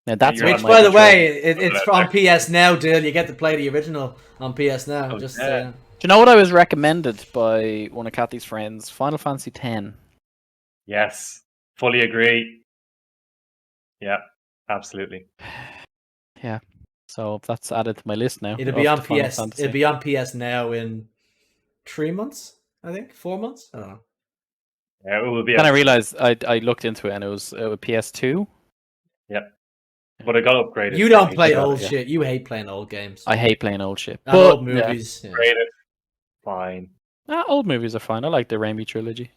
Now that's which, by the way, it's on PS Now, Dill. You get to play the original on PS Now. Do you know what I was recommended by one of Kathy's friends? Final Fantasy X. Yes, fully agree. Yeah, absolutely. Yeah, so that's added to my list now. It'll be on PS. It'll be on PS Now in 3 months, I think. 4 months. I don't know. Yeah, it will be. Then I realized I looked into it and it was PS2. Yep. But it got upgraded. You don't play old shit. You hate playing old games. I hate playing old shit. But old movies. Yeah. Upgraded. Fine. Old movies are fine. I like the Raimi trilogy.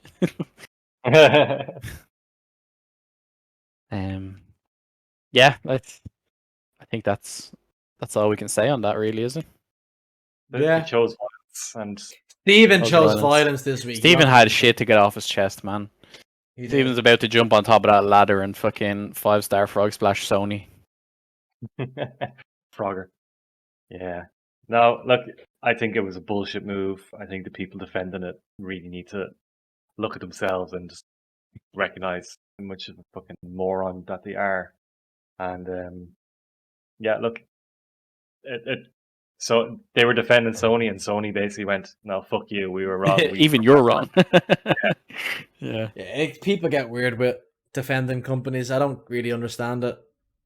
Yeah, I think that's all we can say on that, really, isn't it? Yeah. He chose violence, and Stephen chose violence this week. Stephen had shit to get off his chest, man. Stephen's about to jump on top of that ladder and fucking 5-star frog splash Sony. Frogger. Yeah. No, look, I think it was a bullshit move. I think the people defending it really need to look at themselves and just recognize how much of a fucking moron that they are. And look, So they were defending Sony, and Sony basically went, "No, fuck you. We were wrong. Even you're wrong." Yeah. People get weird with defending companies. I don't really understand it.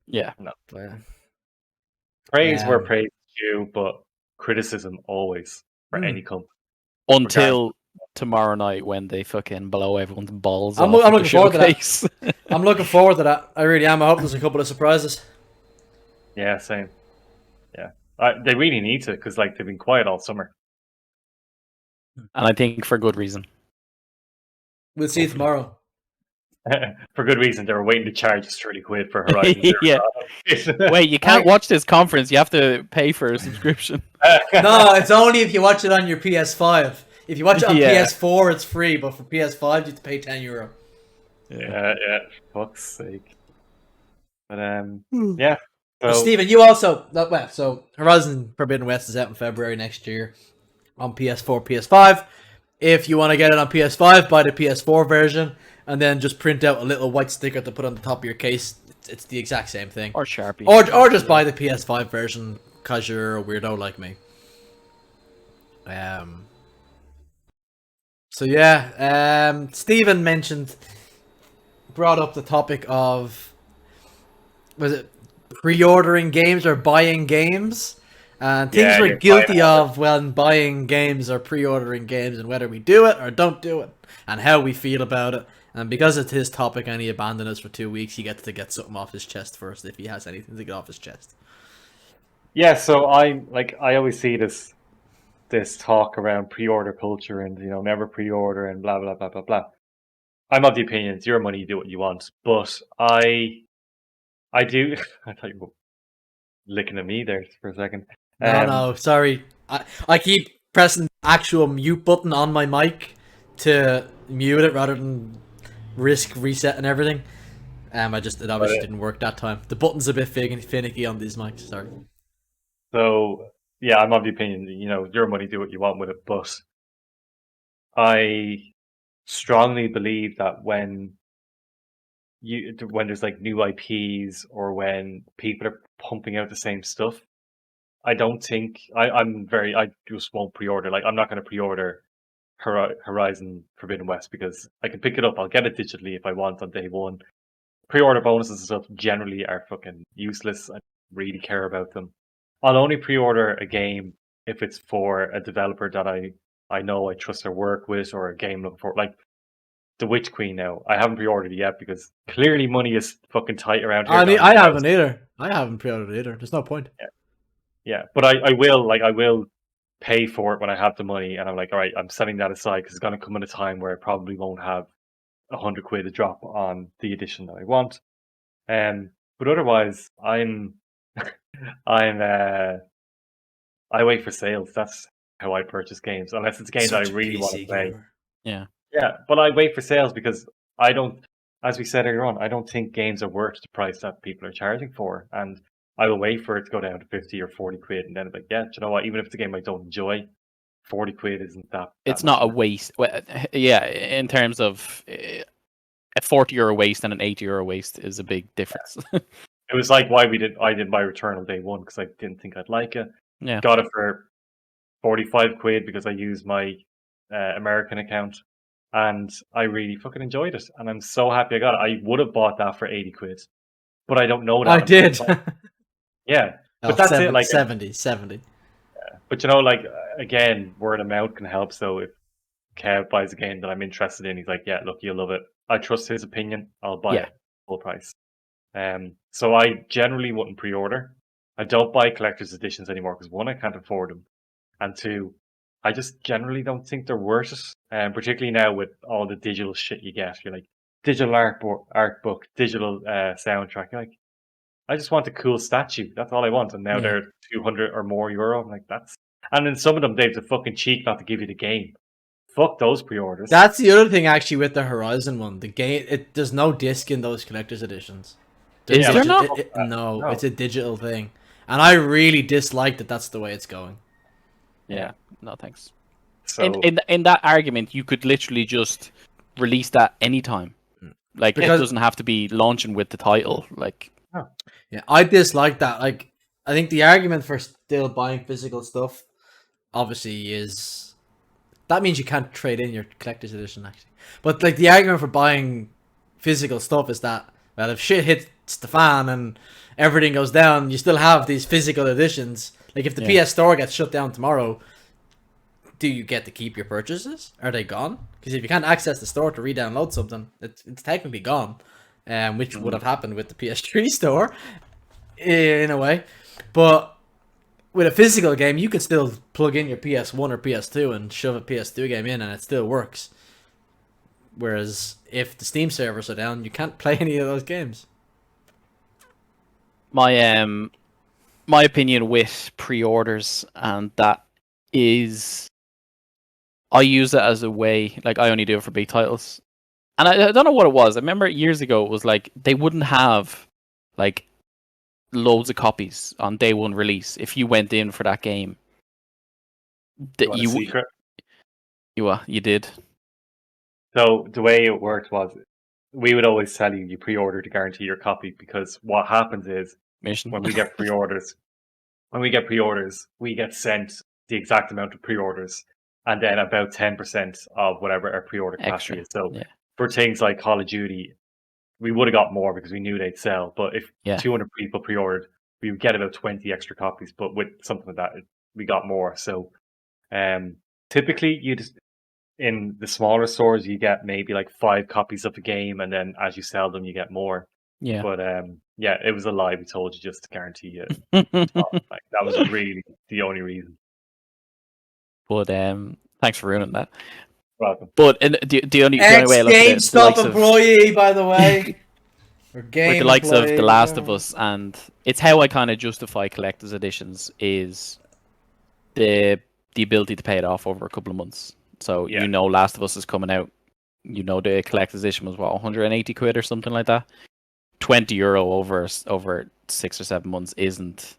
Yeah. No. But, praise where praise is due, but criticism always for any company. Until tomorrow night when they fucking blow everyone's balls I'm off. looking forward to that. I'm looking forward to that. I really am. I hope there's a couple of surprises. Yeah, same. Yeah, they really need to, because like they've been quiet all summer, and I think for good reason. We'll see you tomorrow. For good reason. They were waiting to charge us 30 quid for Horizon. Yeah. Wait, you can't watch this conference. You have to pay for a subscription. No, it's only if you watch it on your PS5. If you watch it on PS4, it's free, but for PS5, you have to pay €10. Yeah, fuck's sake. But yeah. So, Stephen, you also so Horizon Forbidden West is out in February next year on PS4, PS5. If you want to get it on PS5, buy the PS4 version, and then just print out a little white sticker to put on the top of your case. It's the exact same thing. Or Sharpie. Or just buy the PS5 version because you're a weirdo like me. So yeah, Stephen brought up the topic of, was it pre-ordering games or buying games? And things we're guilty of when buying games or pre-ordering games, and whether we do it or don't do it, and how we feel about it. And because it's his topic and he abandoned us for 2 weeks, he gets to get something off his chest first if he has anything to get off his chest. Yeah, so I always see this talk around pre-order culture and never pre-order and blah blah blah blah blah. I'm of the opinion it's your money, you do what you want, but I do. I thought you were licking at me there for a second. No, sorry. I keep pressing the actual mute button on my mic to mute it rather than risk resetting everything. It obviously didn't work that time. The button's a bit finicky on these mics. Sorry. So yeah, I'm of the opinion your money, do what you want with it, but I strongly believe that when there's like new IPs or when people are pumping out the same stuff, I don't think I just won't pre-order. Like I'm not going to pre-order Horizon Forbidden West because I can pick it up. I'll get it digitally if I want on day one. Pre-order bonuses and stuff generally are fucking useless. I don't really care about them. I'll only pre-order a game if it's for a developer that I know I trust their work with, or a game looking for, like The Witch Queen. Now I haven't pre-ordered it yet because clearly money is fucking tight around here. I haven't either. I haven't pre-ordered it either. There's no point. Yeah, but I will pay for it when I have the money, and I'm like, all right, I'm setting that aside because it's going to come at a time where I probably won't have 100 quid to drop on the edition that I want. But otherwise, I wait for sales. That's how I purchase games, unless it's a game that I really want to play. Yeah, but I wait for sales because I don't, as we said earlier on, I don't think games are worth the price that people are charging for, and I will wait for it to go down to 50 or 40 quid, and then I'm like, yeah, do you know what? Even if it's a game I don't enjoy, 40 quid isn't that. It's not a waste. Well, yeah, in terms of a €40 waste and an €80 waste is a big difference. Yeah. It was like why I did my return on day one because I didn't think I'd like it. Yeah, got it for 45 quid because I used my American account, and I really fucking enjoyed it, and I'm so happy I got it. I would have bought that for 80 quid, but I don't know that. I did. Yeah, but that's 70, it. Like 70. Yeah. But like again, word of mouth can help. So if Kev buys a game that I'm interested in, he's like, "Yeah, look, you'll love it." I trust his opinion. I'll buy it full price. So I generally wouldn't pre-order. I don't buy collector's editions anymore because one, I can't afford them, and two, I just generally don't think they're worth it. And particularly now with all the digital shit you get, you're like digital art book, digital soundtrack. You're like, I just want a cool statue. That's all I want. And now they're 200 or more euro. I'm like, and then some of them, they've the fucking cheek not to give you the game. Fuck those pre-orders. That's the other thing actually with the Horizon one. The game, there's no disc in those collector's editions. Is there not? No, it's a digital thing. And I really dislike that that's the way it's going. Yeah, no thanks. So, in that argument, you could literally just release that anytime. Like, it doesn't have to be launching with the title. Like, yeah, I dislike that. Like, I think the argument for still buying physical stuff, obviously, is that means you can't trade in your collector's edition, actually. But like the argument for buying physical stuff is that, well, if shit hits the fan and everything goes down, you still have these physical editions. Like if the PS Store gets shut down tomorrow, do you get to keep your purchases? Are they gone? Because if you can't access the store to re-download something, it's technically gone, which would have happened with the PS3 store, in a way. But with a physical game, you can still plug in your PS1 or PS2 and shove a PS2 game in, and it still works. Whereas if the Steam servers are down, you can't play any of those games. My opinion with pre-orders, and that is, I use it as a way, like I only do it for big titles. And I don't know what it was. I remember years ago it was like they wouldn't have like loads of copies on day one release if you went in for that game. Secret? You did. So the way it worked was, we would always tell you pre-order to guarantee your copy, because what happens is when we get pre-orders, we get sent the exact amount of pre-orders, and then about 10% of whatever our pre-order capacity is. So for things like Call of Duty, we would have got more because we knew they'd sell. But if 200 people pre-ordered, we would get about 20 extra copies. But with something like that, we got more. So typically, in the smaller stores, you get maybe like 5 copies of a game, and then as you sell them, you get more. Yeah. But it was a lie we told you just to guarantee it. Like, that was really the only reason. But thanks for ruining that. Welcome. But the only way I look at it, GameStop employee, by the way. With the likes of The Last of Us, and it's how I kind of justify collector's editions, is the ability to pay it off over a couple of months. So you know Last of Us is coming out. You know the collector's edition was what, 180 quid or something like that. €20 over 6 or 7 months isn't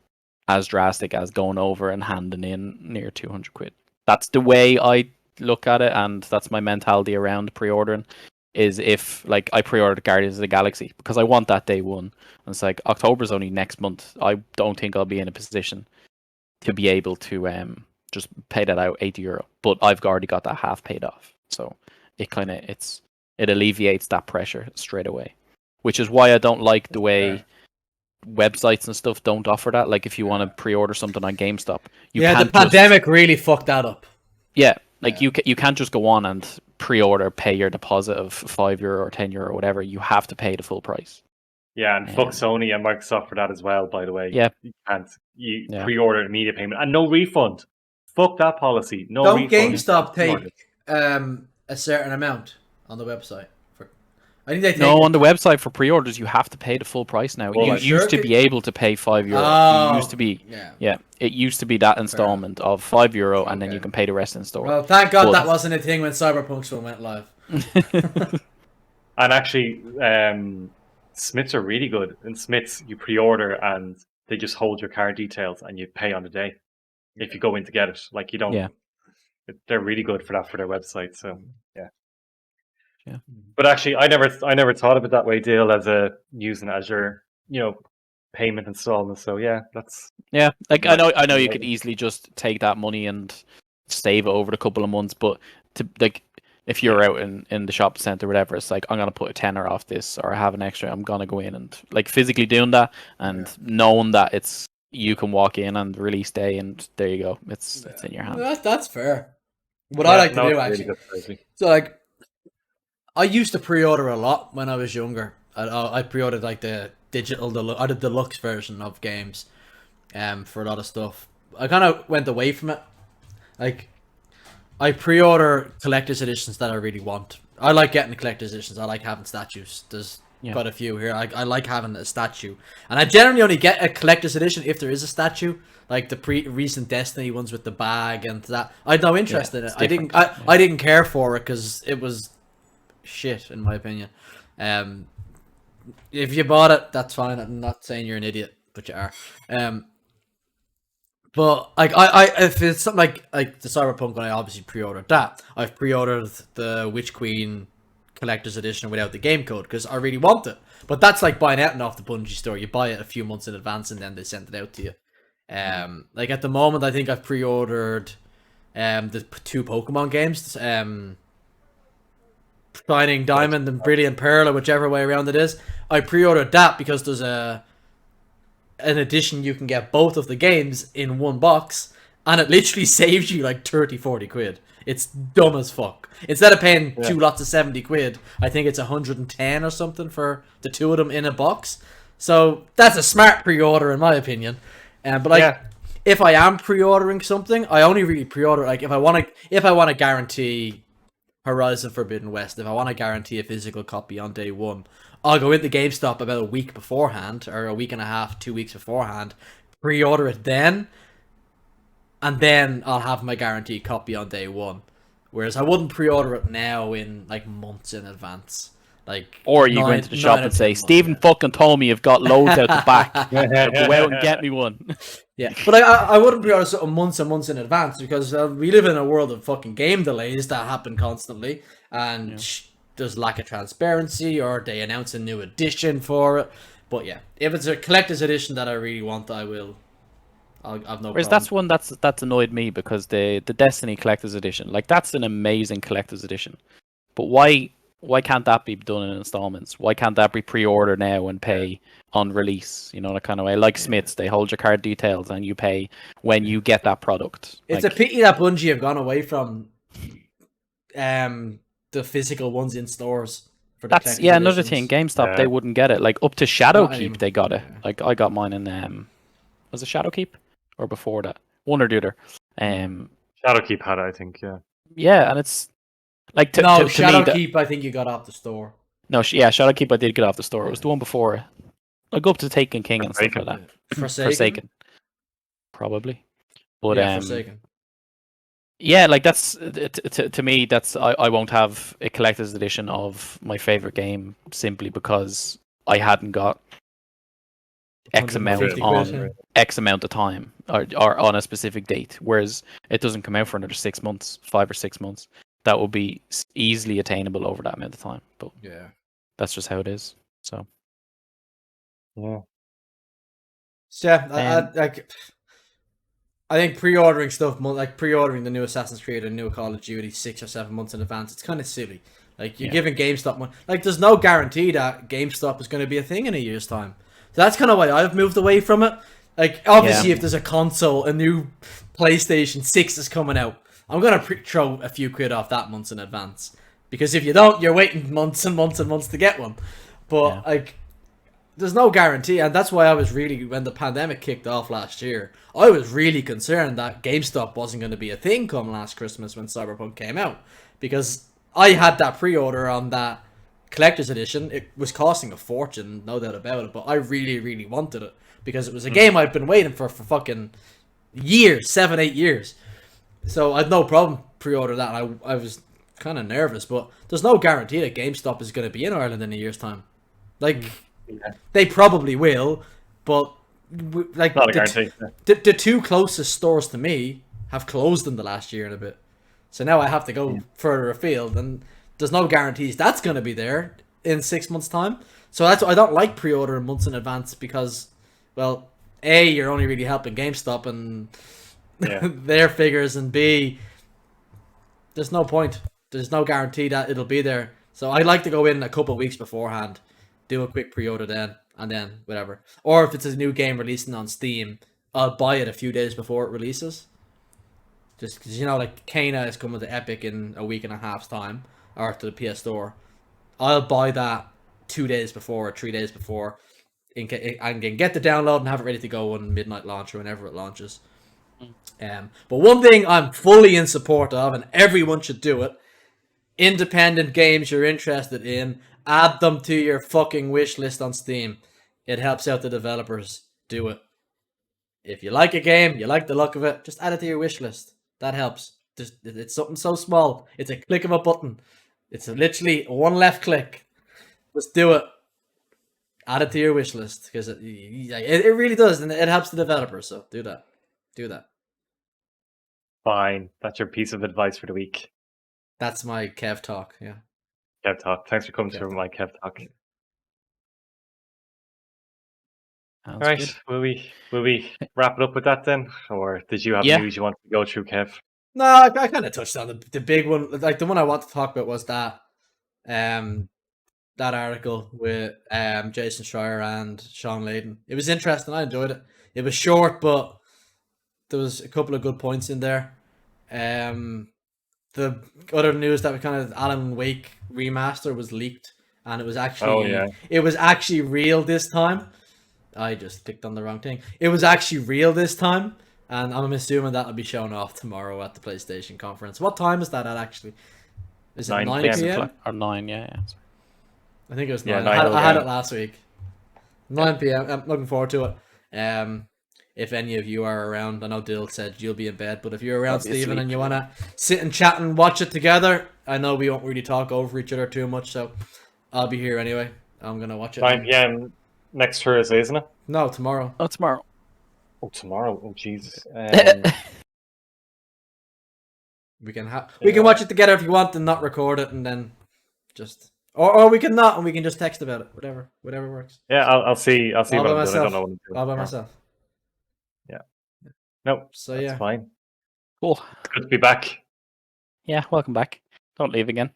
as drastic as going over and handing in near 200 quid. That's the way I look at it, and that's my mentality around pre-ordering. Is if like I pre-ordered Guardians of the Galaxy because I want that day one, and it's like October's only next month. I don't think I'll be in a position to be able to just pay that out €80, but I've already got that half paid off, so it alleviates that pressure straight away, which is why I don't like the way websites and stuff don't offer that. Like if you want to pre-order something on GameStop, the pandemic really fucked that up. Yeah, like you can't just go on and pre-order, pay your deposit of €5 or €10 or whatever. You have to pay the full price. Yeah, and fuck Sony and Microsoft for that as well, by the way. Yeah. You can't pre-order immediate payment and no refund. Fuck that policy. No refund. Don't GameStop take a certain amount on the website? I think they take on the website for pre-orders you have to pay the full price now. You used to be able to pay €5. Oh, you used to be it used to be that installment of €5 and then you can pay the rest in store. Well, thank God that wasn't a thing when Cyberpunk's one went live. And actually, Smiths are really good. In Smiths, you pre-order and they just hold your card details and you pay on the day if you go in to get it. Like you don't. Yeah. They're really good for that for their website. So yeah. But actually, I never thought of it that way, Dill, as using it as your payment installment. So that's like I know you could easily just take that money and save it over a couple of months, but if you're out in the shop center or whatever, it's like I'm gonna put a tenner off this or I have an extra, I'm gonna go in and like physically doing that and knowing that you can walk in and release day and there you go, it's in your hand. That's fair. What I like to do actually. Really so like, I used to pre-order a lot when I was younger. I pre-ordered like the the deluxe version of games, for a lot of stuff. I kind of went away from it. Like, I pre-order collector's editions that I really want. I like getting collector's editions. I like having statues. There's quite a few here. I like having a statue, and I generally only get a collector's edition if there is a statue, like the recent Destiny ones with the bag and that. I had no interest in it. I didn't care for it because it was shit in my opinion. If you bought it, that's fine. I'm not saying you're an idiot, but you are. But like if it's something like the Cyberpunk one, I obviously pre-ordered that. I've pre-ordered the Witch Queen collector's edition without the game code because I really want it. But that's like buying out off the Bungie store. You buy it a few months in advance and then they send it out to you. Like at the moment, I think I've pre-ordered the 2 Pokemon games, Shining Diamond and Brilliant Pearl, or whichever way around it is. I pre-ordered that because there's an edition you can get both of the games in one box, and it literally saves you like 30-40 quid. It's dumb as fuck. Instead of paying 2 lots of 70 quid, I think it's 110 or something for the 2 of them in a box. So that's a smart pre-order in my opinion. But like, if I am pre-ordering something, I only really pre-order like if I want to guarantee Horizon Forbidden West, if I want to guarantee a physical copy on day one, I'll go into GameStop about a week beforehand, or a week and a half, 2 weeks beforehand, pre-order it then, and then I'll have my guaranteed copy on day one. Whereas I wouldn't pre-order it now in like months in advance. Like, or you go into the shop and say, Stephen fucking told me you've got loads out the back. Go out and get me one. Yeah, but I wouldn't pre-order something months and months in advance, because we live in a world of fucking game delays that happen constantly, and there's lack of transparency, or they announce a new edition for it. But yeah, if it's a collector's edition that I really want, I've no problem. Whereas that's one that's annoyed me, because the Destiny collector's edition, like, that's an amazing collector's edition. But why can't that be done in installments? Why can't that be pre-ordered now and pay on release? You know, that kind of way. Like Smiths, they hold your card details and you pay when you get that product. It's a pity that Bungie have gone away from the physical ones in stores. That's another thing. GameStop, they wouldn't get it. Like, up to Shadowkeep, they got it. Like, I got mine in was it Shadowkeep or before that? One or the other. Shadowkeep had it, I think. Yeah, and it's like Shadowkeep. I think you got off the store. No, Shadowkeep I did get off the store. It was the one before it. I go up to Taken King and stuff like that. Forsaken. Probably. But Forsaken. Yeah, like, that's to me, that's I won't have a collector's edition of my favorite game simply because I hadn't got X amount of time or on a specific date, whereas it doesn't come out for another 6 months, 5 or 6 months. That will be easily attainable over that amount of time. But yeah, that's just how it is. So yeah. I think pre-ordering stuff, like pre-ordering the new Assassin's Creed and new Call of Duty 6 or 7 months in advance, it's kind of silly. Like, you're giving GameStop money. Like, there's no guarantee that GameStop is going to be a thing in a year's time. So that's kind of why I've moved away from it. Like, obviously, if there's a console, a new PlayStation 6 is coming out, I'm going to throw a few quid off that months in advance. Because if you don't, you're waiting months and months and months to get one. But, like, there's no guarantee. And that's why I was really, when the pandemic kicked off last year, I was really concerned that GameStop wasn't going to be a thing come last Christmas when Cyberpunk came out. Because I had that pre-order on that collector's edition. It was costing a fortune, no doubt about it. But I really, really wanted it. Because it was a game I'd been waiting for fucking years, 7-8 years. So I had no problem pre-order that. I was kind of nervous, but there's no guarantee that GameStop is going to be in Ireland in a year's time. Like, they probably will, but like the 2 closest stores to me have closed in the last year and a bit. So now I have to go further afield, and there's no guarantees that's going to be there in 6 months' time. So that's why I don't like pre-ordering months in advance, because, well, A, you're only really helping GameStop and their figures, and B, there's no point. There's no guarantee that it'll be there. So I like to go in a couple of weeks beforehand, do a quick pre-order then, and then whatever. Or if it's a new game releasing on Steam, I'll buy it a few days before it releases. Just because, you know, like Kena is coming to Epic in a week and a half's time, or to the PS Store. I'll buy that 2 days before or 3 days before, and can get the download and have it ready to go on midnight launch or whenever it launches. But one thing I'm fully in support of, and everyone should do it: independent games you're interested in, add them to your fucking wish list on Steam. It helps out the developers. Do it. If you like a game, you like the look of it, just add it to your wish list. That helps. It's something so small. It's a click of a button. It's literally one left click. Just do it. Add it to your wish list, because it really does, and it helps the developers. So do that. Do that. Fine. That's your piece of advice for the week. That's my Kev talk. Yeah. Kev talk. Thanks for coming through my Kev talk. All right, will we wrap it up with that then, or did you have news you wanted to go through, Kev? No, I kind of touched on the big one. Like the one I want to talk about was that that article with Jason Schreier and Sean Layden. It was interesting. I enjoyed it. It was short, but there was a couple of good points in there. The other news that we kind of Alan Wake remaster was leaked, and it was actually it was actually real this time. I just clicked on the wrong thing. It was actually real this time, and I'm assuming that'll be shown off tomorrow at the PlayStation conference. What time is that at actually? Is it 9 p.m.? Or 9, yeah. I think it was 9. I had it last week. 9 p.m. I'm looking forward to it. If any of you are around, I know Dill said you'll be in bed, but if you're around, Stephen, and you want to sit and chat and watch it together, I know we won't really talk over each other too much, so I'll be here anyway. I'm going to watch it. 9 p.m. next Thursday, isn't it? No, tomorrow. Oh, tomorrow. Oh, tomorrow. Oh, Jesus. We can watch it together if you want and not record it, and then just... Or we can not, and we can just text about it. Whatever works. Yeah, I'll see. I'll see all about by it. myself. I don't know what I'm doing. All by myself. Yeah. Nope. So that's fine. Cool. It's good to be back. Yeah, welcome back. Don't leave again.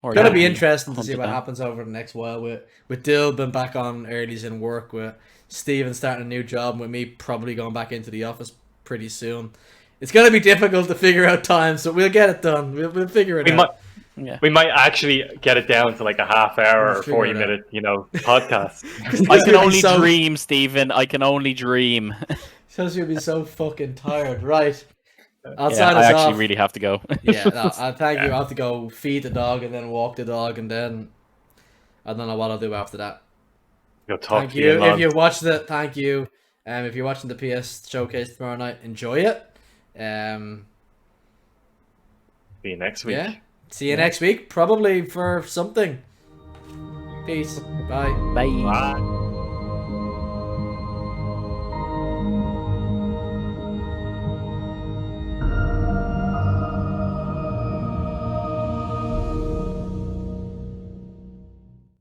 It's gonna be interesting to see what happens over the next while with Dill been back on earlys in work, with Steven starting a new job, and with me probably going back into the office pretty soon. It's gonna be difficult to figure out time, so we'll get it done. We'll figure it out. We might actually get it down to like a half hour or 40-minute, podcast. I can only dream, Stephen. I can only dream. Because you'll be so fucking tired, right? I actually really have to go. I thank you. I have to go feed the dog and then walk the dog, and then I don't know what I'll do after that. Thank you. If you watched it, thank you. If you're watching the PS showcase tomorrow night, enjoy it. See you next week. Yeah. See you next week, probably for something. Peace. Bye. Bye.